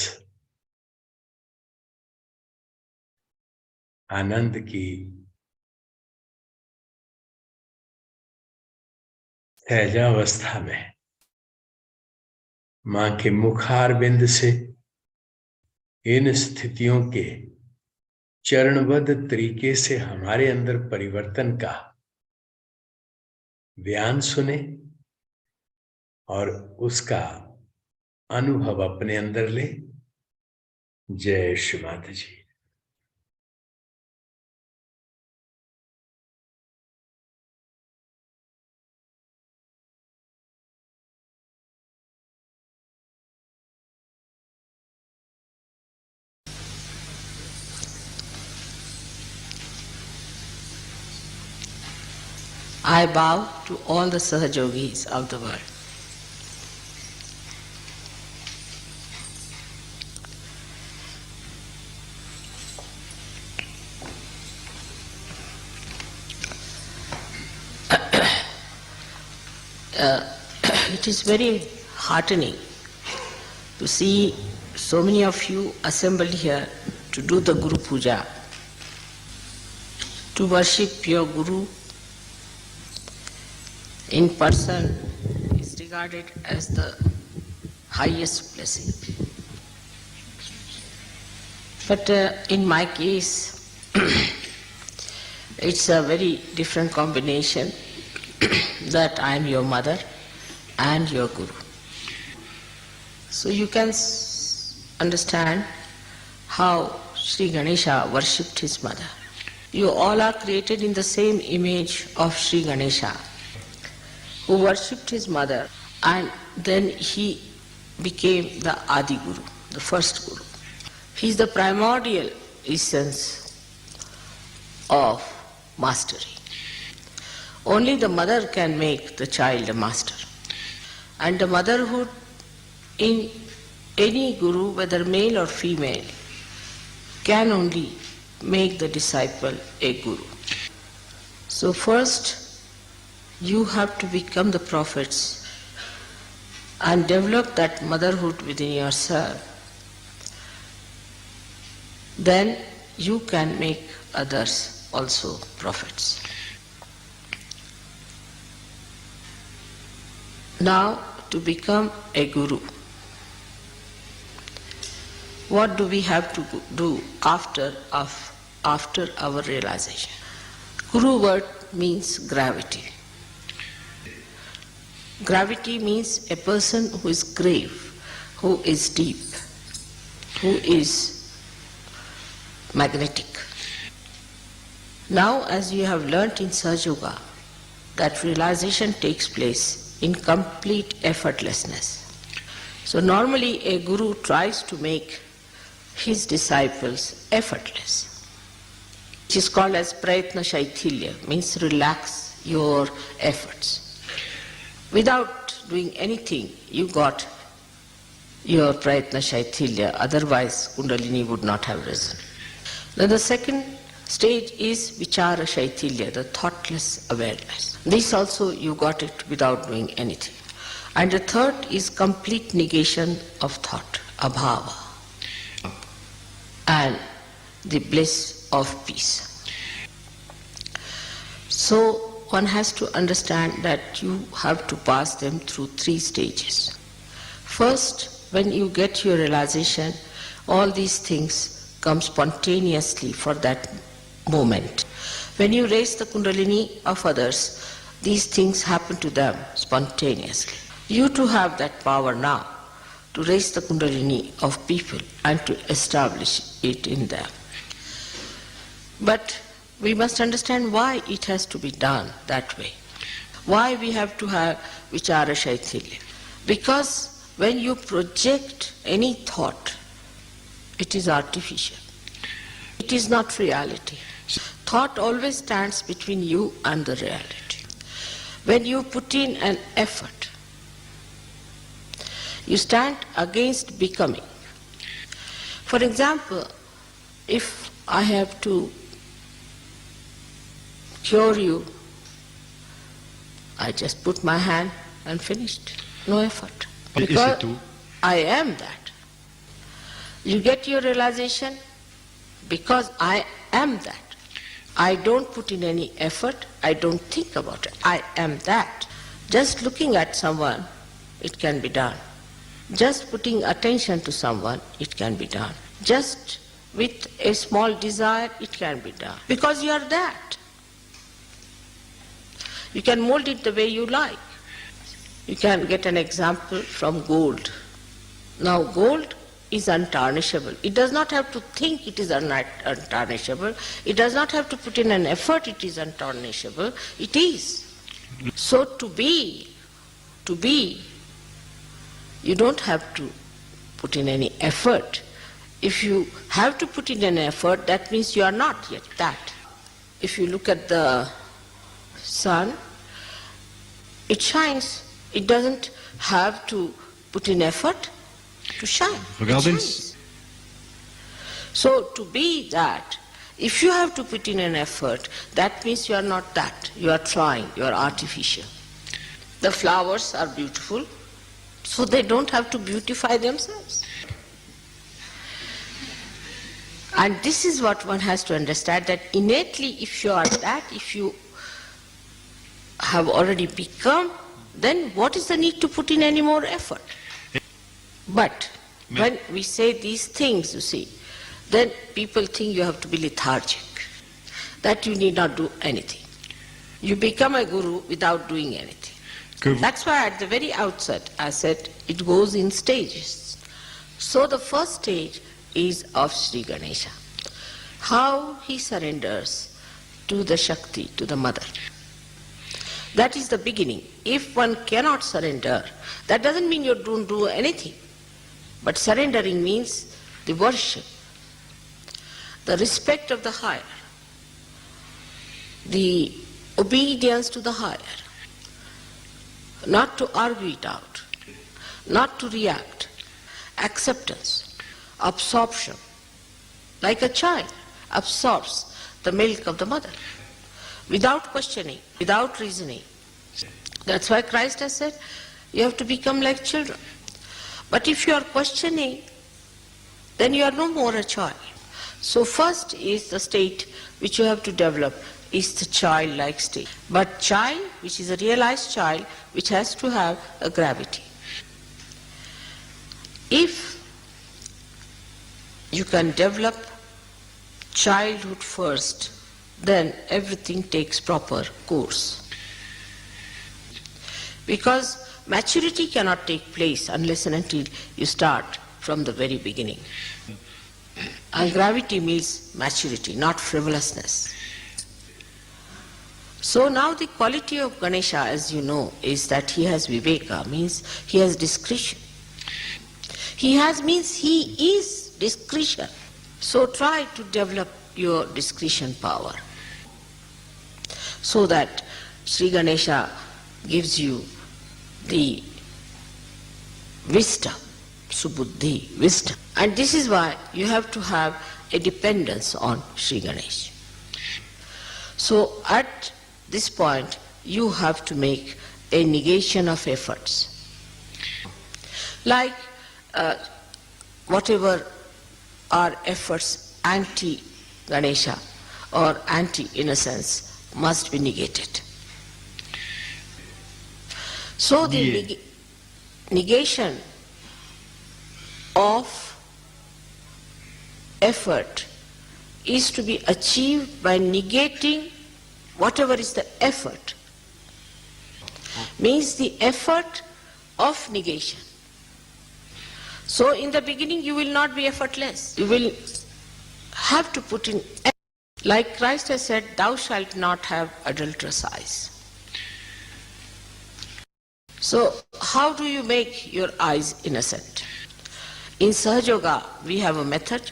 आनंद की सहजावस्था में मां के मुखारविंद से इन स्थितियों के चरणबद्ध तरीके से हमारे अंदर परिवर्तन का बयान सुने और उसका अनुभव अपने अंदर ले। जय श्री माता जी। I bow to all the Sahajogis of the world. It is very heartening to see so many of you assembled here to do the Guru Puja, to worship your Guru in person is regarded as the highest blessing. But in my case, it's a very different combination that I am your mother and your Guru. So you can understand how Sri Ganesha worshipped his mother. You all are created in the same image of Sri Ganesha, who worshipped his mother, and then he became the Adi Guru, the first Guru. He is the primordial essence of mastery. Only the mother can make the child a master. And the motherhood in any Guru, whether male or female, can only make the disciple a Guru. So first, you have to become the prophets and develop that motherhood within yourself. Then you can make others also prophets. Now, to become a Guru, what do we have to do after our realization? Guru word means gravity. Gravity means a person who is grave, who is deep, who is magnetic. Now, as you have learnt in SahajaYoga, that realization takes place in complete effortlessness. So normally a Guru tries to make his disciples effortless. It is called as prayatna shaithilya, means relax your efforts. Without doing anything, you got your prayatna shaithilya, otherwise Kundalini would not have risen. Then the second stage is vichara shaithilya, the thoughtless awareness. This also you got it without doing anything. And the third is complete negation of thought, abhava, and the bliss of peace. So one has to understand that you have to pass them through 3 stages. First, when you get your realization, all these things come spontaneously for that moment. When you raise the Kundalini of others, these things happen to them spontaneously. You too have that power now to raise the Kundalini of people and to establish it in them. But we must understand why it has to be done that way. Why we have to have vichara shaithilya. Because when you project any thought, it is artificial. It is not reality. Thought always stands between you and the reality. When you put in an effort, you stand against becoming. For example, if I have to cure you, I just put my hand and finished. No effort. Because I am that. You get your realization because I am that. I don't put in any effort, I don't think about it. I am that. Just looking at someone, it can be done. Just putting attention to someone, it can be done. Just with a small desire, it can be done. Because you are that. You can mold it the way you like. You can get an example from gold. Now gold is untarnishable. It does not have to think it is untarnishable. It does not have to put in an effort it is untarnishable. It is. So to be, you don't have to put in any effort. If you have to put in an effort, that means you are not yet that. If you look at the sun, it shines. It doesn't have to put in effort to shine. It shines. So to be that, if you have to put in an effort, that means you are not that. You are trying, you are artificial. The flowers are beautiful, so they don't have to beautify themselves. And this is what one has to understand, that innately if you are that, if you have already become, then what is the need to put in any more effort? But when we say these things, you see, then people think you have to be lethargic, that you need not do anything. You become a guru without doing anything. That's why at the very outset I said it goes in stages. So the first stage is of Sri Ganesha. How he surrenders to the Shakti, to the mother. That is the beginning. If one cannot surrender, that doesn't mean you don't do anything. But surrendering means the worship, the respect of the higher, the obedience to the higher, not to argue it out, not to react, acceptance, absorption, like a child absorbs the milk of the mother, without questioning, without reasoning. That's why Christ has said, you have to become like children. But if you are questioning, then you are no more a child. So first is the state which you have to develop, is the childlike state. But child, which is a realized child, which has to have a gravity. If you can develop childhood first, then everything takes proper course. Because maturity cannot take place unless and until you start from the very beginning. And gravity means maturity, not frivolousness. So now the quality of Ganesha, as you know, is that he has viveka, means he has discretion. He has means he is discretion. So try to develop your discretion power, so that Sri Ganesha gives you the wisdom, subuddhi, wisdom. And this is why you have to have a dependence on Sri Ganesha. So at this point, you have to make a negation of efforts. Like whatever are efforts anti-Ganesha or anti-innocence must be negated. So the negation of effort is to be achieved by negating whatever is the effort. Means the effort of negation. So in the beginning you will not be effortless. You will have to put in effort. Like Christ has said, thou shalt not have adulterous eyes. So how do you make your eyes innocent? In SahajaYoga we have a method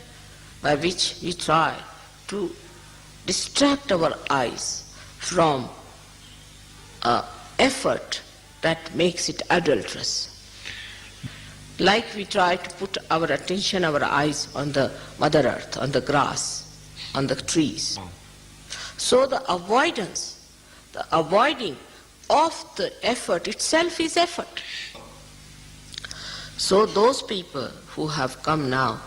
by which we try to distract our eyes from effort that makes it adulterous. Like we try to put our attention, our eyes on the Mother Earth, on the grass, on the trees. So the avoiding of the effort itself is effort. So those people who have come now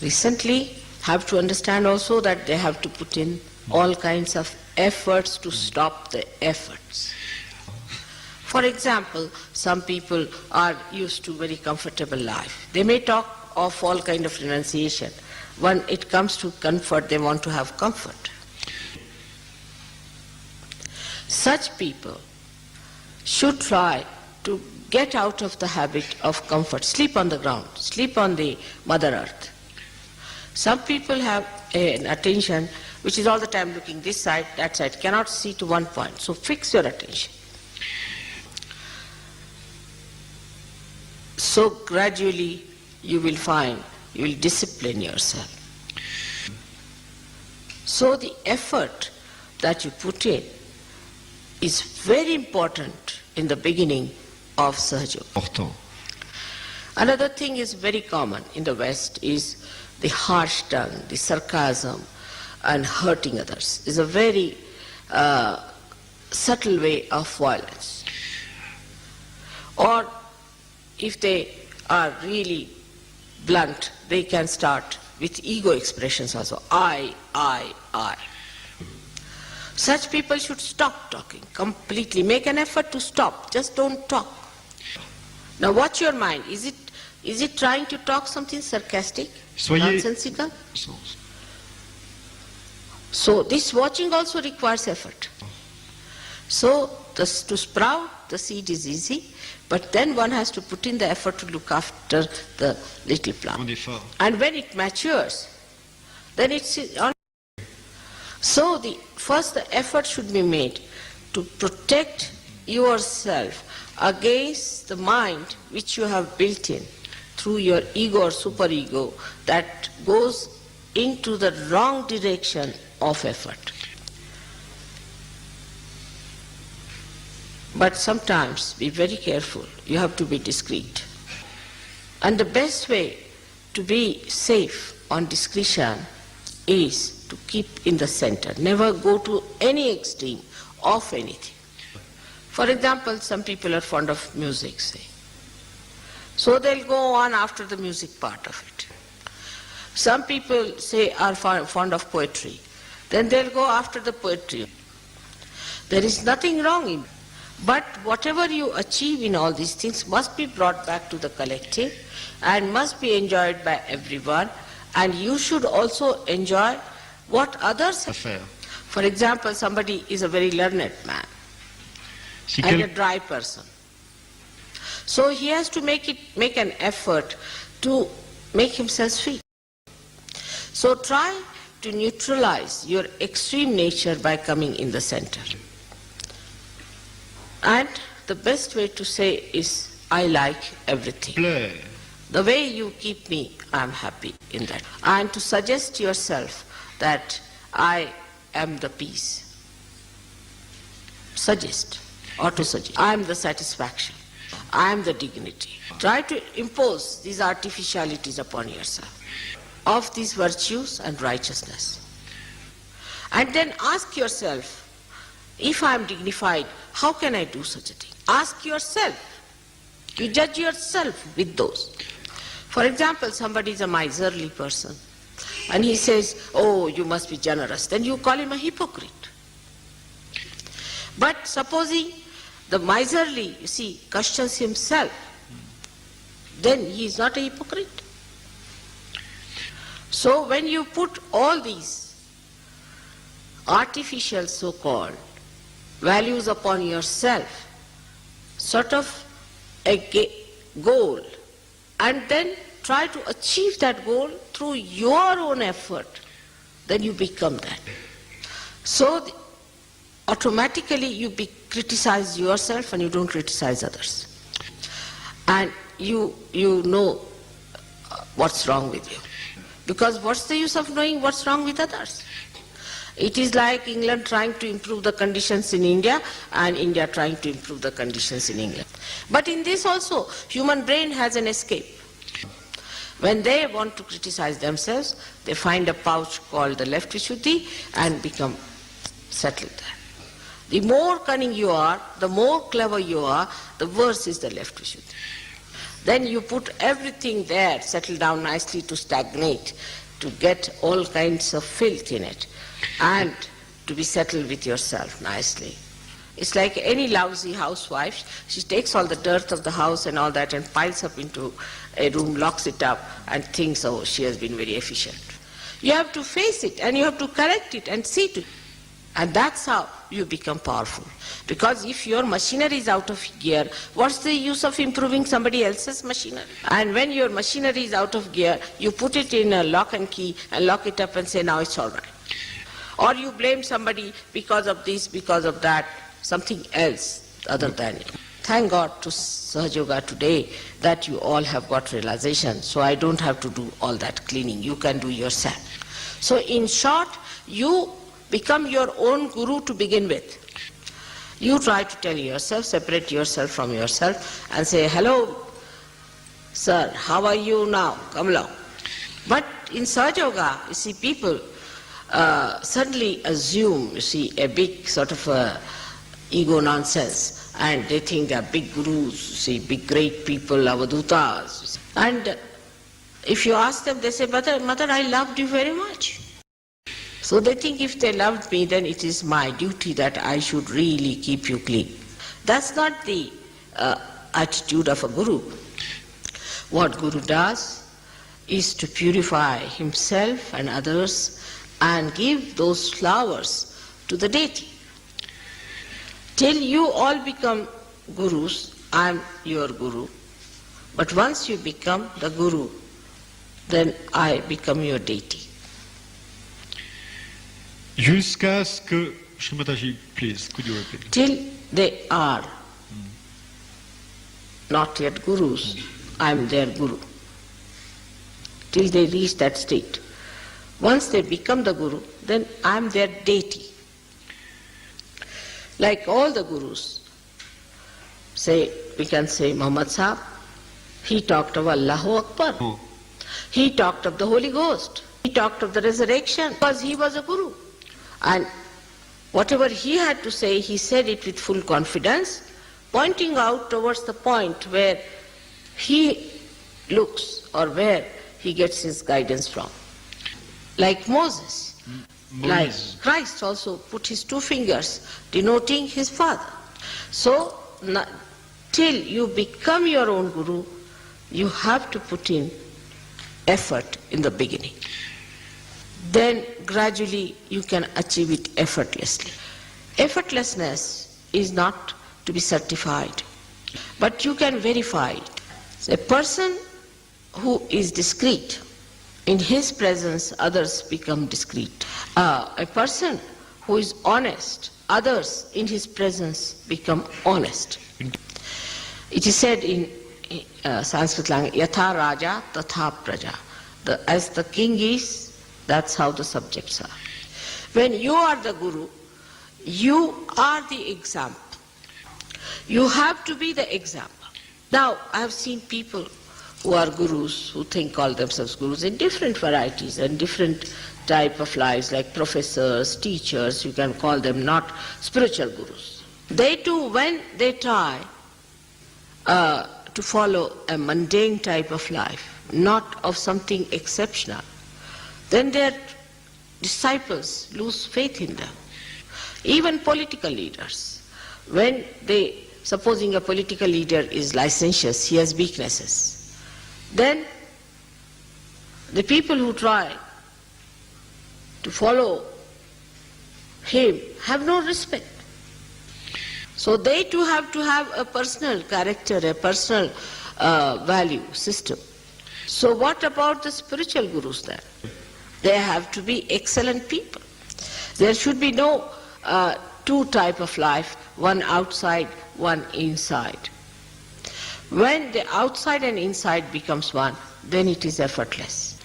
recently have to understand also that they have to put in all kinds of efforts to stop the efforts. For example, some people are used to very comfortable life. They may talk of all kind of renunciation. When it comes to comfort, they want to have comfort. Such people should try to get out of the habit of comfort. Sleep on the ground, sleep on the Mother Earth. Some people have an attention which is all the time looking this side, that side, cannot see to one point. So fix your attention. So gradually you will find, you will discipline yourself. So the effort that you put in is very important in the beginning of Sahaja. Another thing is very common in the West is the harsh tongue, the sarcasm and hurting others is a very subtle way of violence. Or if they are really blunt, they can start with ego expressions also. I. Such people should stop talking completely. Make an effort to stop. Just don't talk. Now watch your mind. Is it trying to talk something sarcastic, nonsensical? So this watching also requires effort. So to sprout the seed is easy, but then one has to put in the effort to look after the little plant. And when it matures, then it's on. So first the effort should be made to protect yourself against the mind which you have built in through your ego or superego that goes into the wrong direction of effort. But sometimes be very careful. You have to be discreet. And the best way to be safe on discretion is to keep in the center. Never go to any extreme of anything. For example, some people are fond of music, say. So they'll go on after the music part of it. Some people say are fond of poetry. Then they'll go after the poetry. There is nothing wrong in it. But whatever you achieve in all these things must be brought back to the collective and must be enjoyed by everyone, and you should also enjoy what others have. For example, somebody is a very learned man and a dry person. So he has to make an effort to make himself sweet. So try to neutralize your extreme nature by coming in the center. And the best way to say is, I like everything. The way you keep me, I am happy in that. And to suggest yourself that I am the peace. Suggest, or to suggest. I am the satisfaction. I am the dignity. Try to impose these artificialities upon yourself of these virtues and righteousness. And then ask yourself, if I am dignified, how can I do such a thing? Ask yourself. You judge yourself with those. For example, somebody is a miserly person and he says, oh, you must be generous. Then you call him a hypocrite. But supposing the miserly, you see, questions himself, then he is not a hypocrite. So when you put all these artificial so-called values upon yourself, sort of a goal, and then try to achieve that goal through your own effort, then you become that. So automatically you criticize yourself and you don't criticize others. And you know what's wrong with you. Because what's the use of knowing what's wrong with others? It is like England trying to improve the conditions in India and India trying to improve the conditions in England. But in this also, human brain has an escape. When they want to criticize themselves, they find a pouch called the left Vishuddhi and become settled there. The more cunning you are, the more clever you are, the worse is the left Vishuddhi. Then you put everything there, settle down nicely to stagnate, to get all kinds of filth in it, and to be settled with yourself nicely. It's like any lousy housewife. She takes all the dirt of the house and all that and piles up into a room, locks it up, and thinks, oh, she has been very efficient. You have to face it and you have to correct it and see to it. And that's how you become powerful. Because if your machinery is out of gear, what's the use of improving somebody else's machinery? And when your machinery is out of gear, you put it in a lock and key and lock it up and say, now it's all right. Or you blame somebody because of this, because of that, something else other than it. Thank God to SahajaYoga today that you all have got realization, so I don't have to do all that cleaning. You can do yourself. So in short, you become your own guru to begin with. You try to tell yourself, separate yourself from yourself and say, hello, sir, how are you now? Come along. But in SahajaYoga, you see, people suddenly assume, you see, a big sort of ego nonsense, and they think they are big gurus, you see, big great people, avadutas. And if you ask them, they say, Mother, I loved you very much. So they think if they loved me, then it is my duty that I should really keep you clean. That's not the attitude of a guru. What guru does is to purify himself and others and give those flowers to the deity. Till you all become gurus, I am your guru. But once you become the guru, then I become your deity. Jusqu'à ce que, Srimataji, please, could you repeat? Till they are not yet gurus, I am their guru. Till they reach that state. Once they become the guru, then I am their deity. Like all the gurus, say, we can say Muhammad Sahib, he talked of Allahu Akbar. He talked of the Holy Ghost. He talked of the resurrection because he was a guru. And whatever he had to say, he said it with full confidence, pointing out towards the point where he looks or where he gets his guidance from. Like Moses. Like Christ also put his two fingers denoting his Father. So, till you become your own guru, you have to put in effort in the beginning. Then gradually you can achieve it effortlessly. Effortlessness is not to be certified, but you can verify it. A person who is discreet, in his presence others become discreet. A person who is honest, others in his presence become honest. It is said in Sanskrit language, Yatha Raja Tatha Praja. As the king is, that's how the subjects are. When you are the guru, you are the example. You have to be the example. Now, I have seen people who are gurus, who call themselves gurus in different varieties and different type of lives, like professors, teachers, you can call them, not spiritual gurus. They too, when they try to follow a mundane type of life, not of something exceptional, then their disciples lose faith in them. Even political leaders, when supposing a political leader is licentious, he has weaknesses, then the people who try to follow him have no respect. So they too have to have a personal character, a personal value system. So what about the spiritual gurus then? They have to be excellent people. There should be no two type of life, one outside, one inside. When the outside and inside becomes one, then it is effortless.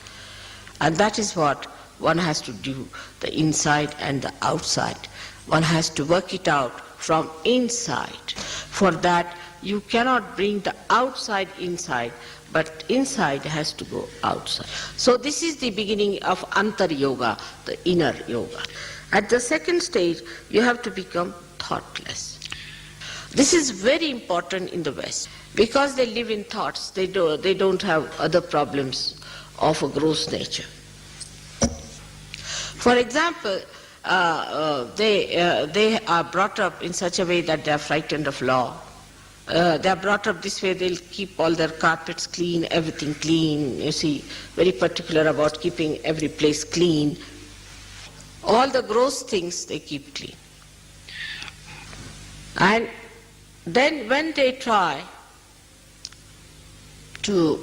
And that is what one has to do, the inside and the outside. One has to work it out from inside. For that, you cannot bring the outside inside, but inside has to go outside. So this is the beginning of Antar Yoga, the inner yoga. At the second stage, you have to become thoughtless. This is very important in the West. Because they live in thoughts, they don't have other problems of a gross nature. For example, they are brought up in such a way that they are frightened of law. They are brought up this way, they'll keep all their carpets clean, everything clean, you see, very particular about keeping every place clean. All the gross things they keep clean. And then when they try to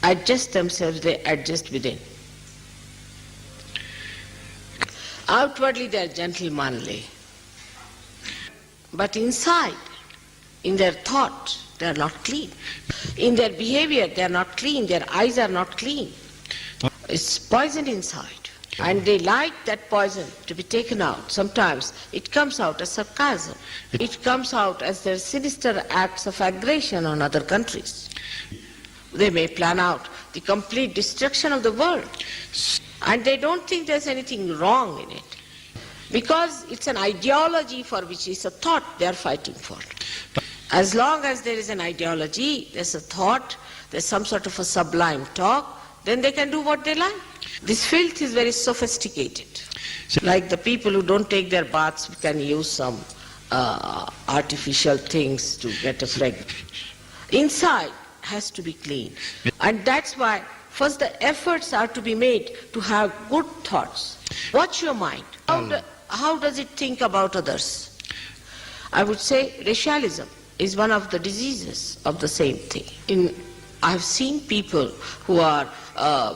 adjust themselves, they adjust within. Outwardly they are gentlemanly, but inside, in their thought, they are not clean. In their behavior, they are not clean, their eyes are not clean. It's poison inside. And they like that poison to be taken out. Sometimes it comes out as sarcasm. It comes out as their sinister acts of aggression on other countries. They may plan out the complete destruction of the world. And they don't think there's anything wrong in it. Because it's an ideology for which is a thought they are fighting for. As long as there is an ideology, there's a thought, there's some sort of a sublime talk, then they can do what they like. This filth is very sophisticated. Like the people who don't take their baths can use some artificial things to get a fragrance. Inside has to be clean. And that's why first the efforts are to be made to have good thoughts. Watch your mind. How does it think about others? I would say racialism is one of the diseases of the same thing. I've seen people who are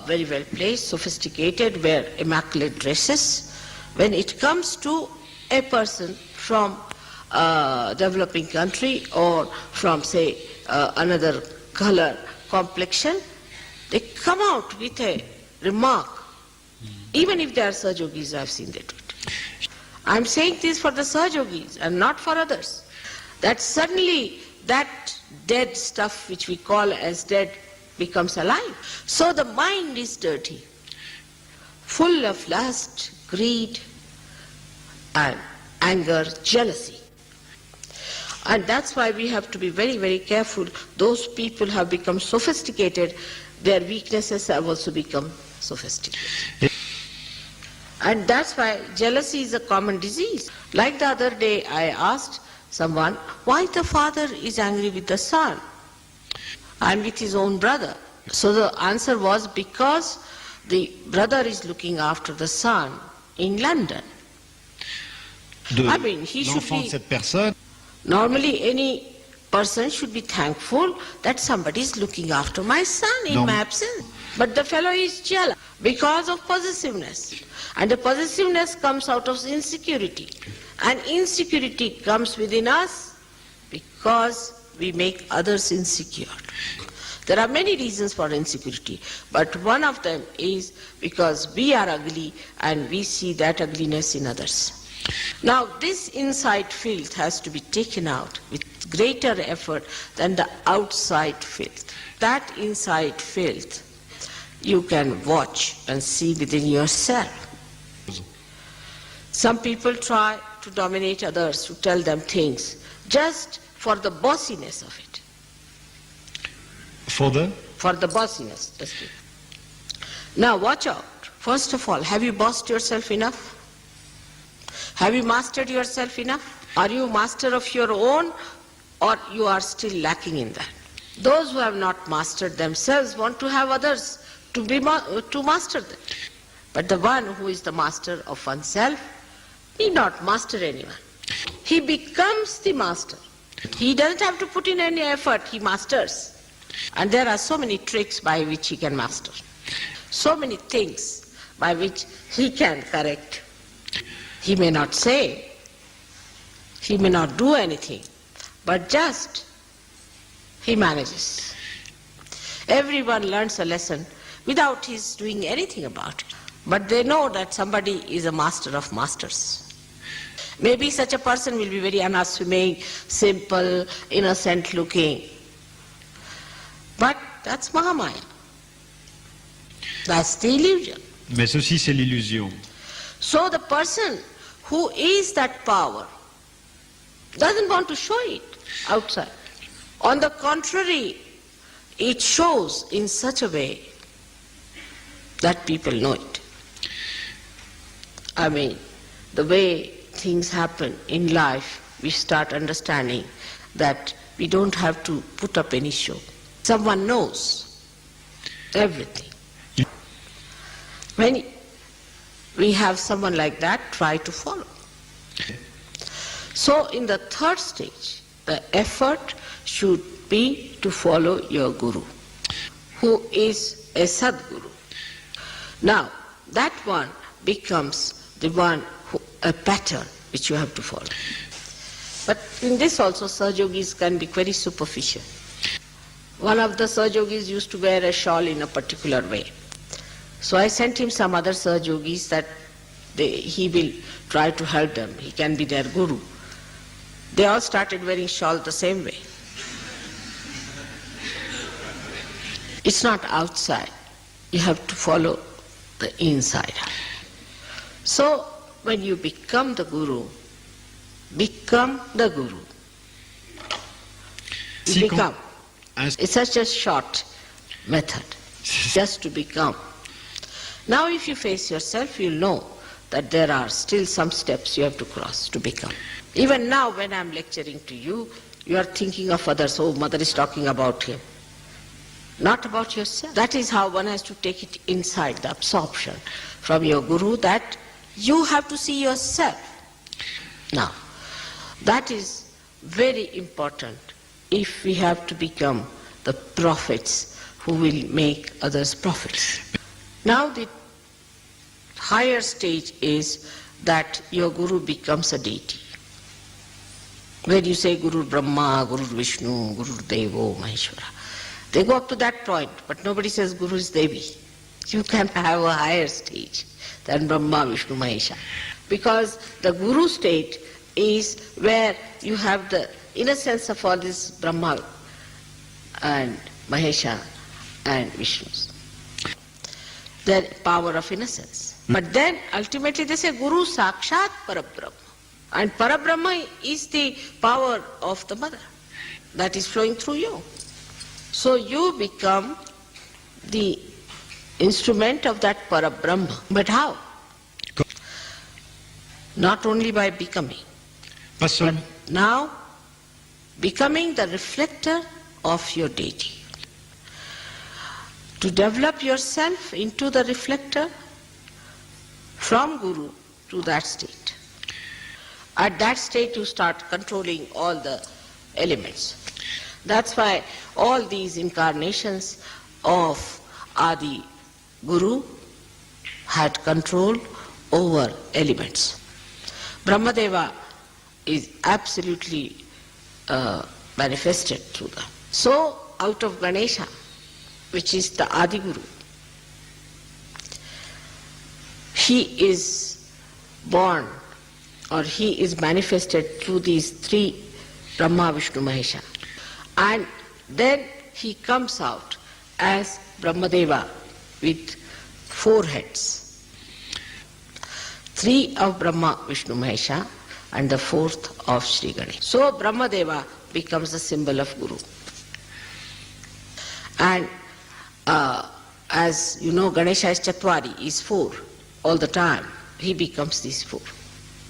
very well placed, sophisticated, wear immaculate dresses. When it comes to a person from a developing country or from, say, another color, complexion, they come out with a remark. Even if they are Sahajogis, I've seen that. I'm saying this for the Sahajogis and not for others. That suddenly that dead stuff which we call as dead becomes alive. So the mind is dirty, full of lust, greed, and anger, jealousy. And that's why we have to be very, very careful. Those people have become sophisticated, their weaknesses have also become sophisticated. And that's why jealousy is a common disease. Like the other day I asked someone why the father is angry with the son and with his own brother. So the answer was because the brother is looking after the son in London. I mean, he should be... Normally any person should be thankful that somebody is looking after my son in my absence. But the fellow is jealous because of possessiveness. And the possessiveness comes out of insecurity. And insecurity comes within us because we make others insecure. There are many reasons for insecurity, but one of them is because we are ugly and we see that ugliness in others. Now this inside filth has to be taken out with greater effort than the outside filth. That inside filth you can watch and see within yourself. Some people try to dominate others, to tell them things, just for the bossiness of it. For the bossiness. Just it. Now watch out. First of all, have you bossed yourself enough? Have you mastered yourself enough? Are you master of your own, or you are still lacking in that? Those who have not mastered themselves want to have others to master them. But the one who is the master of oneself need not master anyone. He becomes the master. He doesn't have to put in any effort, he masters. And there are so many tricks by which he can master. So many things by which he can correct. He may not say, he may not do anything, but just he manages. Everyone learns a lesson without his doing anything about it. But they know that somebody is a master of masters. Maybe such a person will be very unassuming, simple, innocent looking. But that's Mahamaya. That's the illusion. Mais ceci, c'est l'illusion. So the person who is that power doesn't want to show it outside. On the contrary, it shows in such a way that people know it. I mean, the way things happen in life, we start understanding that we don't have to put up any show. Someone knows everything. When we have someone like that, try to follow. So in the third stage, the effort should be to follow your Guru, who is a Sadguru. Now, that one becomes the one, a pattern which you have to follow. But in this also, Sahajogis can be very superficial. One of the Sahajogis used to wear a shawl in a particular way. So I sent him some other Sahajogis that he will try to help them. He can be their Guru. They all started wearing shawl the same way. It's not outside. You have to follow the inside. So when you become the Guru, become the Guru. You become. It's such a short method, just to become. Now if you face yourself, you'll know that there are still some steps you have to cross to become. Even now when I'm lecturing to you, you are thinking of others. Oh, mother is talking about him. Not about yourself. That is how one has to take it inside, the absorption from your Guru, that you have to see yourself. Now, that is very important if we have to become the prophets who will make others prophets. Now the higher stage is that your Guru becomes a deity. When you say Guru Brahma, Guru Vishnu, Guru Devo, Maheshwara, they go up to that point, but nobody says Guru is Devi. You can have a higher stage than Brahma, Vishnu, Mahesha. Because the Guru state is where you have the inner sense of all this Brahma and Mahesha and Vishnus. The power of innocence. But then ultimately they say Guru Sakshat Parabrahma. And Parabrahma is the power of the mother that is flowing through you. So you become the instrument of that Parabrahma. But how? Not only by becoming, but now becoming the reflector of your deity. To develop yourself into the reflector from Guru to that state. At that state you start controlling all the elements. That's why all these incarnations of Adi Guru had control over elements. Brahmadeva is absolutely manifested through them. So out of Ganesha, which is the Adi Guru, he is born, or he is manifested through these three Brahma, Vishnu, Mahesha. And then he comes out as Brahmadeva with 4 heads. 3 of Brahma, Vishnu, Mahesha and the 4th of Sri Ganesha. So Brahmadeva becomes the symbol of Guru. And as you know, Ganesha is Chatwari, is 4 all the time. He becomes these 4.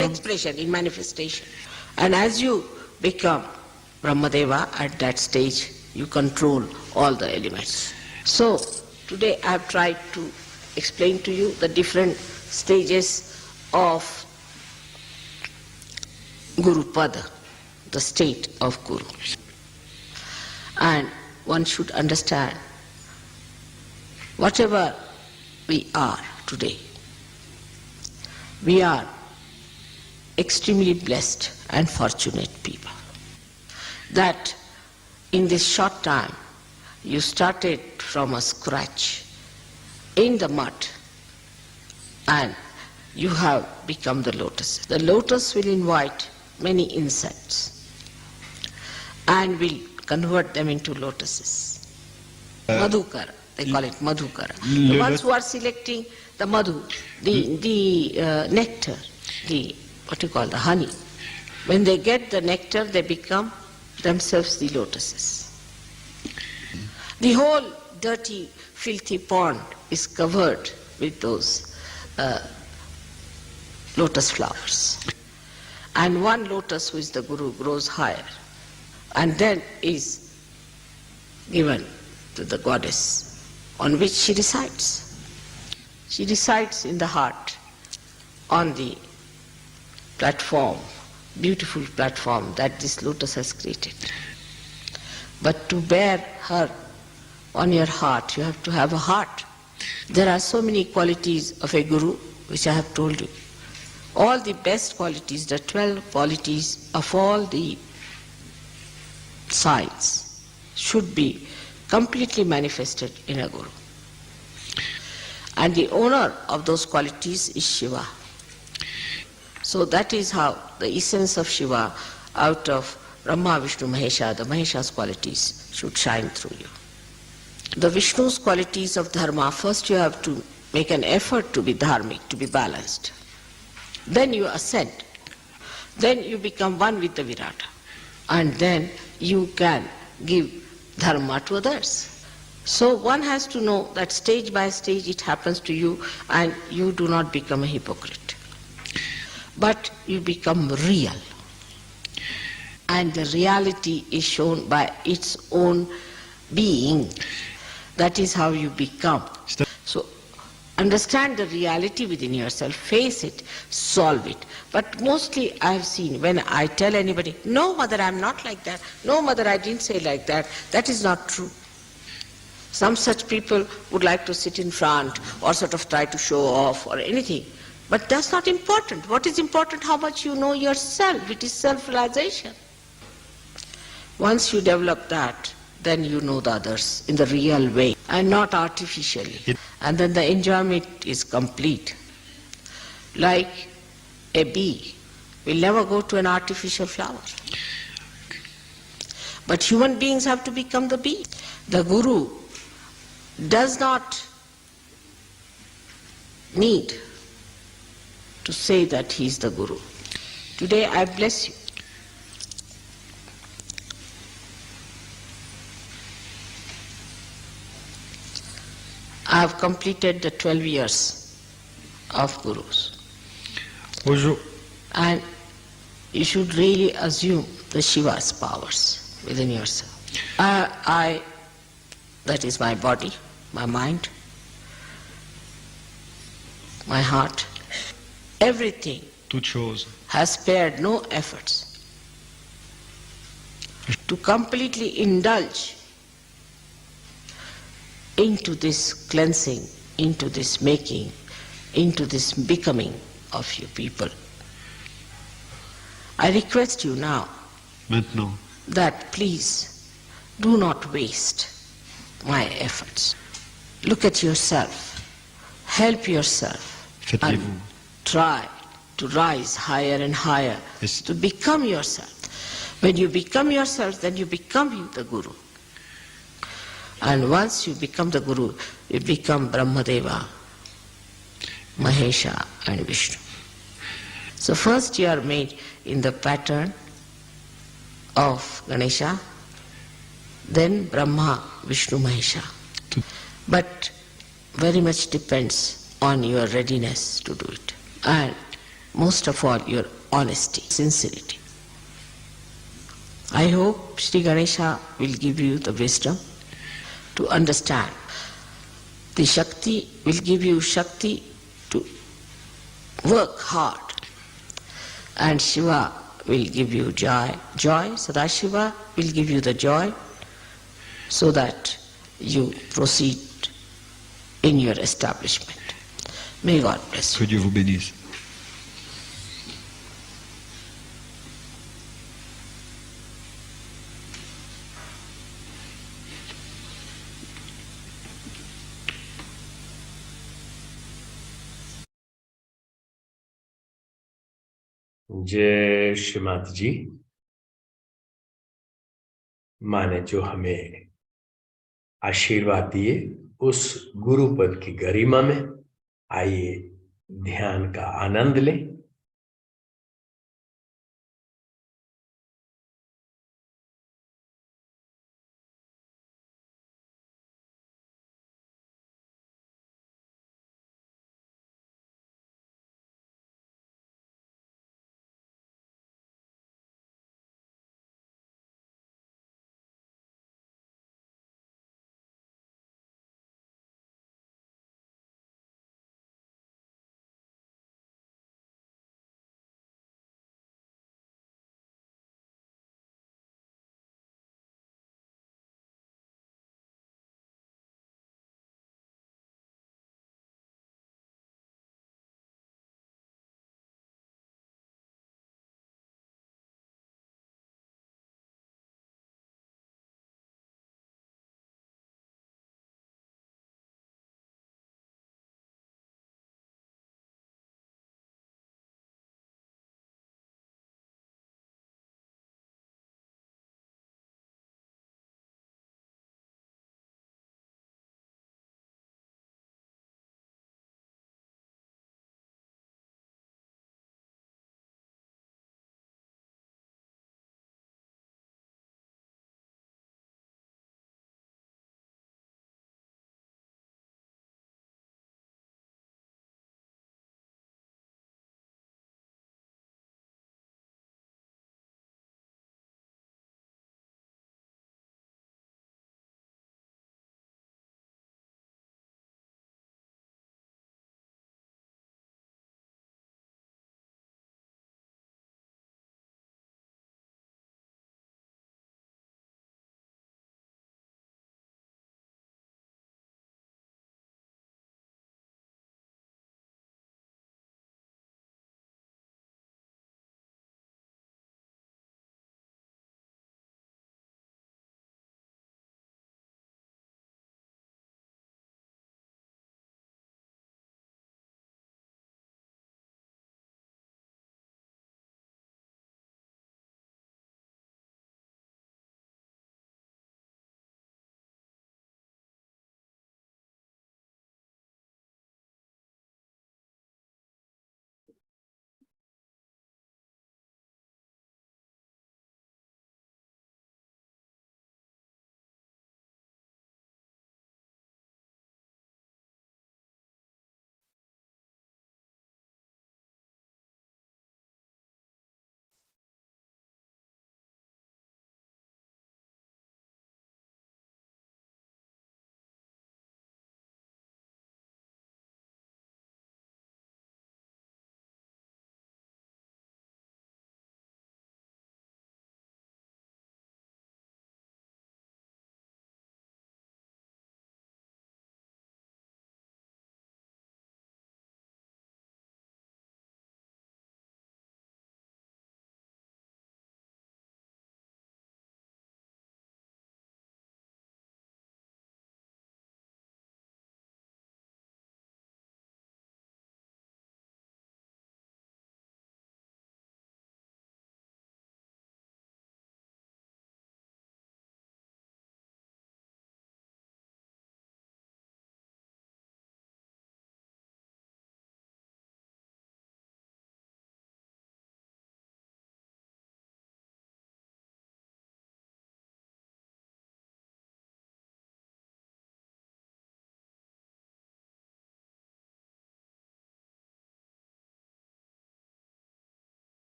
Expression in manifestation. And as you become Brahmadeva at that stage, you control all the elements. So today I have tried to explain to you the different stages of Guru Pada, the state of Guru. And one should understand, whatever we are today, we are extremely blessed and fortunate people. That in this short time you started from a scratch in the mud, and you have become the lotus. The lotus will invite many insects and will convert them into lotuses. Madhukara, they call it Madhukara. The ones who are selecting the madhu, the nectar, the honey. When they get the nectar, they become themselves the lotuses. The whole dirty, filthy pond is covered with those lotus flowers. And one lotus, who is the Guru, grows higher and then is given to the goddess on which she resides. She resides in the heart on the platform, beautiful platform that this lotus has created. But to bear her on your heart, you have to have a heart. There are so many qualities of a Guru, which I have told you. All the best qualities, the 12 qualities of all the signs should be completely manifested in a Guru. And the owner of those qualities is Shiva. So that is how the essence of Shiva out of Brahma, Vishnu, Mahesha, the Mahesha's qualities should shine through you. The Vishnu's qualities of dharma, first you have to make an effort to be dharmic, to be balanced. Then you ascend. Then you become one with the Virata. And then you can give dharma to others. So one has to know that stage by stage it happens to you and you do not become a hypocrite. But you become real. And the reality is shown by its own being. That is how you become. So understand the reality within yourself, face it, solve it. But mostly I have seen when I tell anybody, no mother, I am not like that. No mother, I didn't say like that. That is not true. Some such people would like to sit in front or sort of try to show off or anything. But that's not important. What is important? How much you know yourself. It is self-realization. Once you develop that, then you know the others in the real way and not artificially. And then the enjoyment is complete. Like a bee will never go to an artificial flower. But human beings have to become the bee. The Guru does not need to say that he is the Guru. Today I bless you. I have completed the 12 years of Gurus. Bonjour. And you should really assume the Shiva's powers within yourself. That is my body, my mind, my heart. Everything Toute chose. has spared no efforts to completely indulge into this cleansing, into this making, into this becoming of you people. I request you now Maintenant. that please do not waste my efforts. Look at yourself, help yourself, Faites-les-vous. and try to rise higher and higher, Yes. to become yourself. When you become yourself, then you become the Guru. And once you become the Guru, you become Brahmadeva, Mahesha and Vishnu. So first you are made in the pattern of Ganesha, then Brahma, Vishnu, Mahesha. But very much depends on your readiness to do it. And most of all, your honesty, sincerity. I hope Sri Ganesha will give you the wisdom to understand. The Shakti will give you Shakti to work hard. And Shiva will give you joy. Sadashiva will give you the joy so that you proceed in your establishment. May God bless you. Que Dieu vous bénisse. जय श्रीमती जी। माँ ने जो हमें आशीर्वाद दिए उस गुरु पद की गरिमा में आइए ध्यान का आनंद लें।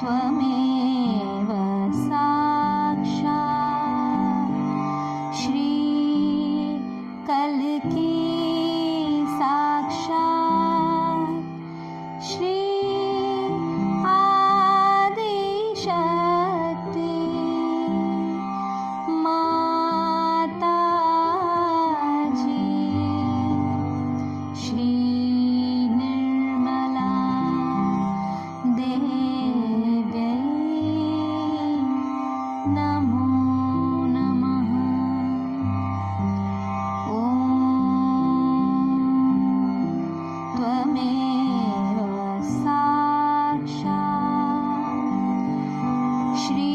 त्वमेव साक्षात् श्री कल्की साक्षात् श्री आदिशक्ति माताजी श्री निर्मला देव्यै नमो नमः। ॐ त्वमेव साक्षात् श्री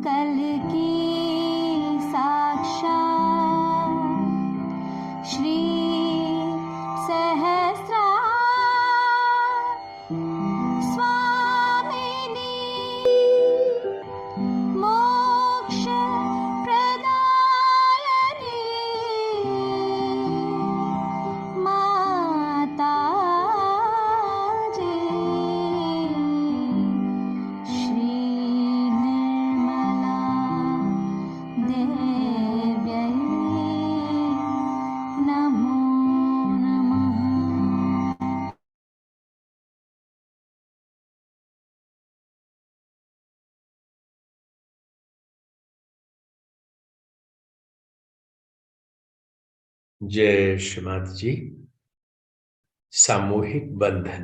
कल्की साक्षात् श्री सहस्रा स्वामिनी मोक्ष प्रदायिनी माताजी श्री निर्मला देव्यै नमो नमः। जय श्रीमाता जी। सामूहिक बंधन।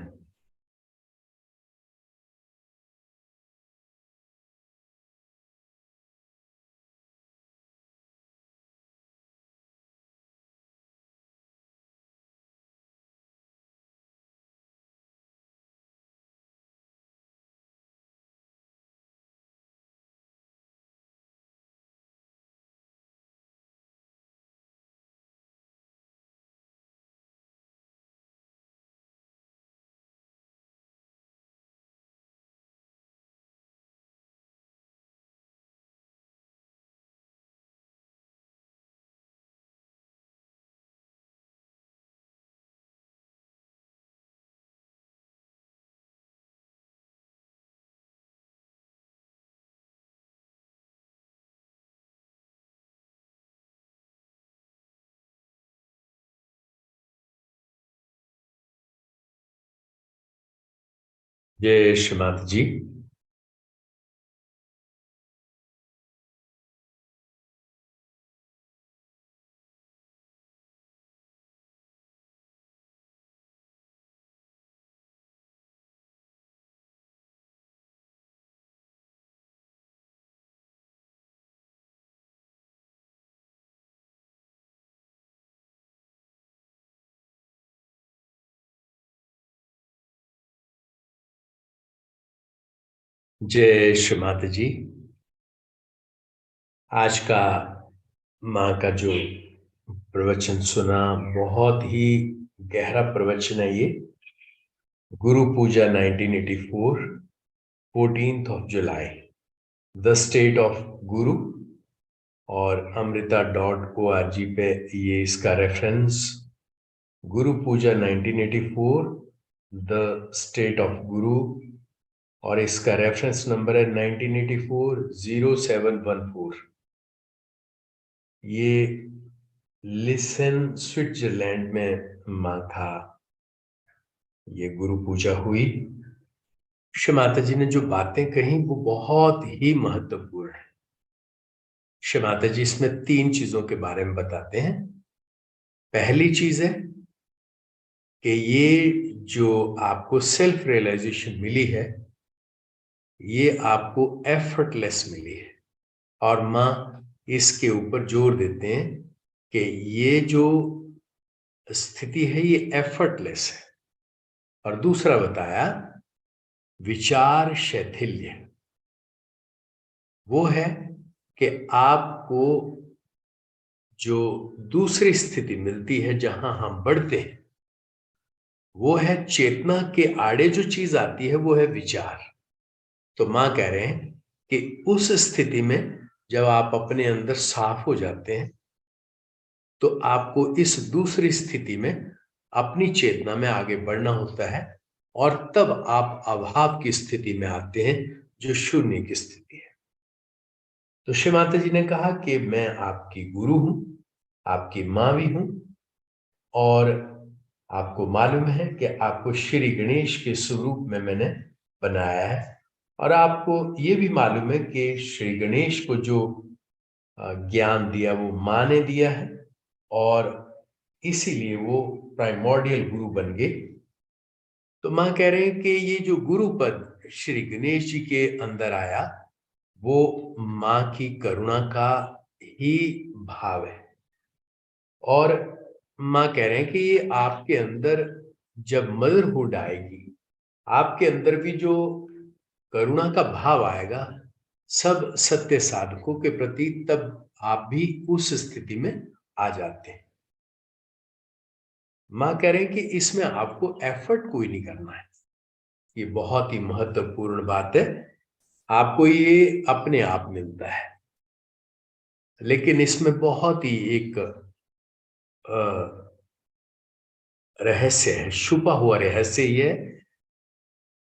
जय श्रीमाता जी। जय श्रीमाता जी। आज का माँ का जो प्रवचन सुना, बहुत ही गहरा प्रवचन है ये। गुरु पूजा 1984, 14th of July, the state of गुरु, और amrita.org पे ये इसका reference, Guru Puja 1984, the state of गुरु, और इसका रेफरेंस नंबर है 1984-0714। ये लिसन स्विट्जरलैंड में माँ का ये गुरु पूजा हुई। श्री माता जी ने जो बातें कही वो बहुत ही महत्वपूर्ण है। श्री माता जी इसमें 3 चीजों के बारे में बताते हैं। पहली चीज है कि ये जो आपको सेल्फ रियलाइजेशन मिली है, ये आपको एफर्टलेस मिली है, और माँ इसके ऊपर जोर देते हैं कि ये जो स्थिति है ये एफर्टलेस है। और दूसरा बताया विचार शैथिल्य, वो है कि आपको जो दूसरी स्थिति मिलती है जहां हम बढ़ते हैं, वो है चेतना के आड़े जो चीज आती है वो है विचार। तो मां कह रहे हैं कि उस स्थिति में जब आप अपने अंदर साफ हो जाते हैं तो आपको इस दूसरी स्थिति में अपनी चेतना में आगे बढ़ना होता है, और तब आप अभाव की स्थिति में आते हैं, जो शून्य की स्थिति है। तो श्री माता जी ने कहा कि मैं आपकी गुरु हूं, आपकी मां भी हूं, और आपको मालूम है कि आपको श्री गणेश के स्वरूप में मैंने बनाया है, और आपको ये भी मालूम है कि श्री गणेश को जो ज्ञान दिया वो मां ने दिया है, और इसीलिए वो प्राइमोर्डियल गुरु बन गए। तो मां कह रहे हैं कि ये जो गुरु पद श्री गणेश जी के अंदर आया, वो मां की करुणा का ही भाव है। और मां कह रहे हैं कि ये आपके अंदर जब मदरहुड आएगी, आपके अंदर भी जो करुणा का भाव आएगा सब सत्य साधकों के प्रति, तब आप भी उस स्थिति में आ जाते हैं। मां कह रहे हैं कि इसमें आपको एफर्ट कोई नहीं करना है। ये बहुत ही महत्वपूर्ण बात है, आपको ये अपने आप मिलता है। लेकिन इसमें बहुत ही एक रहस्य है, छुपा हुआ रहस्य ये है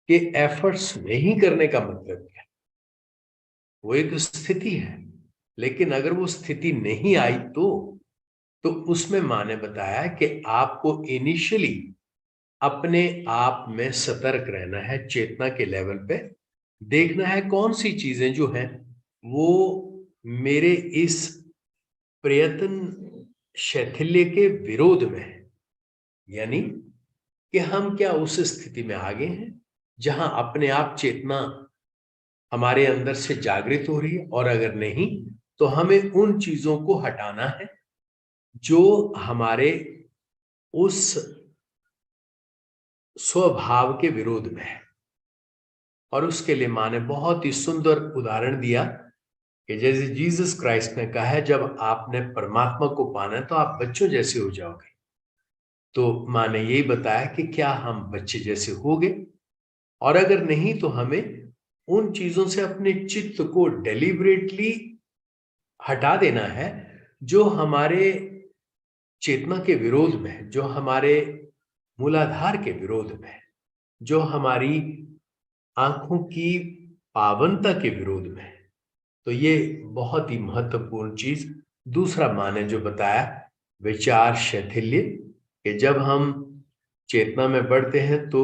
कि एफर्ट्स नहीं करने का मतलब क्या। वो एक स्थिति है, लेकिन अगर वो स्थिति नहीं आई तो उसमें मां ने बताया कि आपको इनिशियली अपने आप में सतर्क रहना है, चेतना के लेवल पे देखना है कौन सी चीजें जो हैं वो मेरे इस प्रयत्न शैथिल्य के विरोध में है। यानी कि हम क्या उस स्थिति में आ गए हैं जहां अपने आप चेतना हमारे अंदर से जागृत हो रही है, और अगर नहीं तो हमें उन चीजों को हटाना है जो हमारे उस स्वभाव के विरोध में है। और उसके लिए मां ने बहुत ही सुंदर उदाहरण दिया कि जैसे जीसस क्राइस्ट ने कहा है, जब आपने परमात्मा को पाना है तो आप बच्चों जैसे हो जाओगे। तो मां ने यही बताया कि क्या हम बच्चे जैसे हो गए, और अगर नहीं तो हमें उन चीजों से अपने चित्त को डेलिबरेटली हटा देना है जो हमारे चेतना के विरोध में है, जो हमारे मूलाधार के विरोध में है, जो हमारी आंखों की पावनता के विरोध में है। तो ये बहुत ही महत्वपूर्ण चीज दूसरा मां ने जो बताया, विचार शैथिल्य, कि जब हम चेतना में बढ़ते हैं तो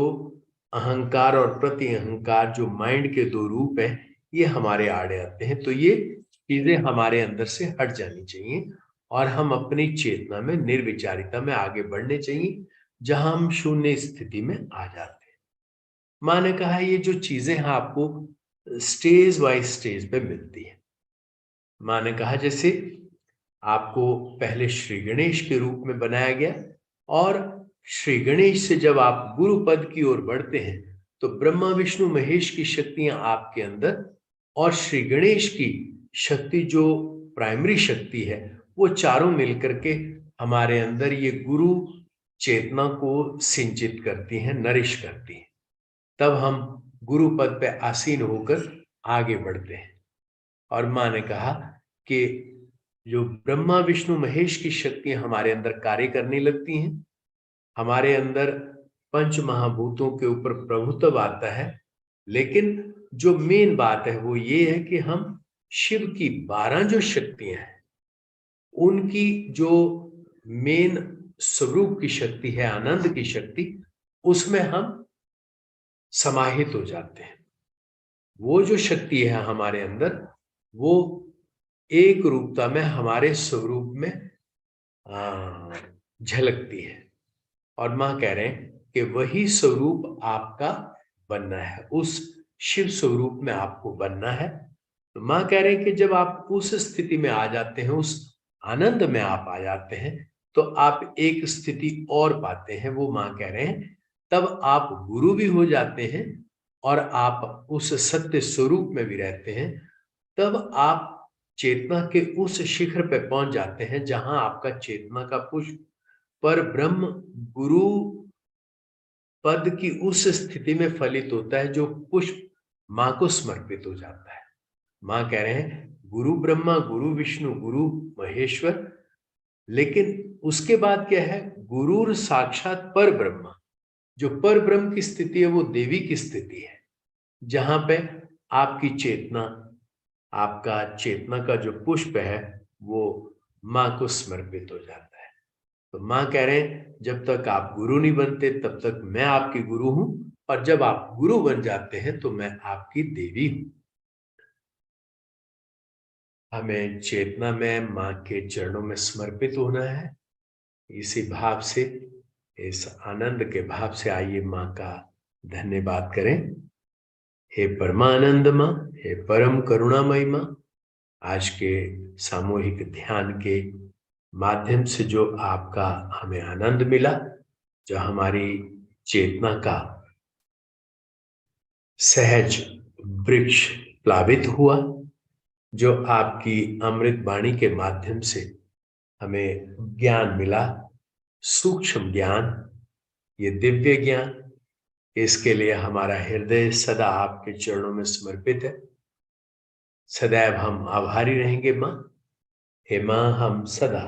अहंकार और प्रति अहंकार जो माइंड के दो रूप हैं, ये हमारे आड़े आते हैं। तो ये चीजें हमारे अंदर से हट जानी चाहिए और हम अपनी चेतना में, निर्विचारिता में आगे बढ़ने चाहिए, जहां हम शून्य स्थिति में आ जाते हैं। मां ने कहा ये जो चीजें हैं आपको स्टेज बाय स्टेज पे मिलती है। मां ने कहा जैसे आपको पहले श्री गणेश के रूप में बनाया गया, और श्री गणेश से जब आप गुरु पद की ओर बढ़ते हैं तो ब्रह्मा विष्णु महेश की शक्तियां आपके अंदर, और श्री गणेश की शक्ति जो प्राइमरी शक्ति है, वो चारों मिलकर के हमारे अंदर ये गुरु चेतना को सिंचित करती हैं, नरिश करती हैं। तब हम गुरु पद पे आसीन होकर आगे बढ़ते हैं। और मां ने कहा कि जो ब्रह्मा विष्णु महेश की शक्तियां हमारे अंदर कार्य करने लगती हैं, हमारे अंदर पंच महाभूतों के ऊपर प्रभुत्व आता है। लेकिन जो मेन बात है वो ये है कि हम शिव की 12 जो शक्तियां हैं, उनकी जो मेन स्वरूप की शक्ति है, आनंद की शक्ति, उसमें हम समाहित हो जाते हैं। वो जो शक्ति है हमारे अंदर, वो एक रूपता में हमारे स्वरूप में झलकती है। और मां कह रहे हैं कि वही स्वरूप आपका बनना है, उस शिव स्वरूप में आपको बनना है। तो मां कह रहे हैं कि जब आप उस स्थिति में आ जाते हैं, उस आनंद में आप आ जाते हैं, तो आप एक स्थिति और पाते हैं। वो मां कह रहे हैं तब आप गुरु भी हो जाते हैं और आप उस सत्य स्वरूप में भी रहते हैं। तब आप चेतना के उस शिखर पे पहुंच जाते हैं जहां आपका चेतना का पुष्प पर ब्रह्म गुरु पद की उस स्थिति में फलित होता है, जो पुष्प मां को समर्पित हो जाता है। मां कह रहे हैं गुरु ब्रह्मा, गुरु विष्णु, गुरु महेश्वर, लेकिन उसके बाद क्या है, गुरुर साक्षात पर ब्रह्मा, जो पर ब्रह्म की स्थिति है वो देवी की स्थिति है, जहां पे आपकी चेतना, आपका चेतना का जो पुष्प है वो माँ को समर्पित हो जाता है। तो माँ कह रहे हैं जब तक आप गुरु नहीं बनते तब तक मैं आपकी गुरु हूं, और जब आप गुरु बन जाते हैं तो मैं आपकी देवी हूं। हमें चेतना में माँ के चरणों में समर्पित होना है। इसी भाव से, इस आनंद के भाव से आइए माँ का धन्यवाद करें। हे परमानंद माँ, हे परम करुणामयी माँ, आज के सामूहिक ध्यान के माध्यम से जो आपका हमें आनंद मिला, जो हमारी चेतना का सहज वृक्ष प्लावित हुआ, जो आपकी अमृत वाणी के माध्यम से हमें ज्ञान मिला, सूक्ष्म ज्ञान, ये दिव्य ज्ञान, इसके लिए हमारा हृदय सदा आपके चरणों में समर्पित है। सदैव हम आभारी रहेंगे माँ। हे माँ, हम सदा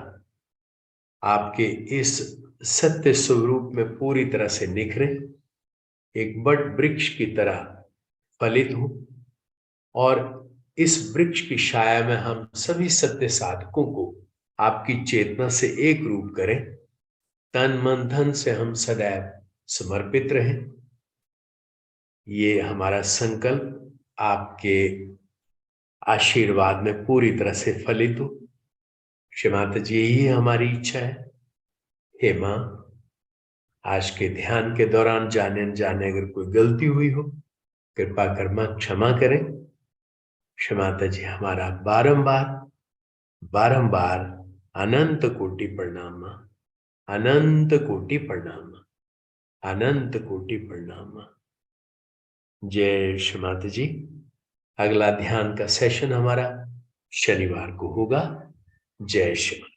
आपके इस सत्य स्वरूप में पूरी तरह से निखरे, एक बड़ वृक्ष की तरह फलित हूं, और इस वृक्ष की छाया में हम सभी सत्य साधकों को आपकी चेतना से एक रूप करें। तन मन धन से हम सदैव समर्पित रहें। ये हमारा संकल्प आपके आशीर्वाद में पूरी तरह से फलित हो। श्री माता जी, यही हमारी इच्छा है। हे माँ, आज के ध्यान के दौरान जाने अनजाने अगर कोई गलती हुई हो, कृपा कर माँ क्षमा करें। श्री माता जी, हमारा बारंबार बारंबार अनंत कोटि प्रणाम माँ, अनंत कोटि प्रणाम माँ, अनंत कोटि प्रणाम माँ। जय श्री माता जी। अगला ध्यान का सेशन हमारा शनिवार को होगा। जय श्री माता।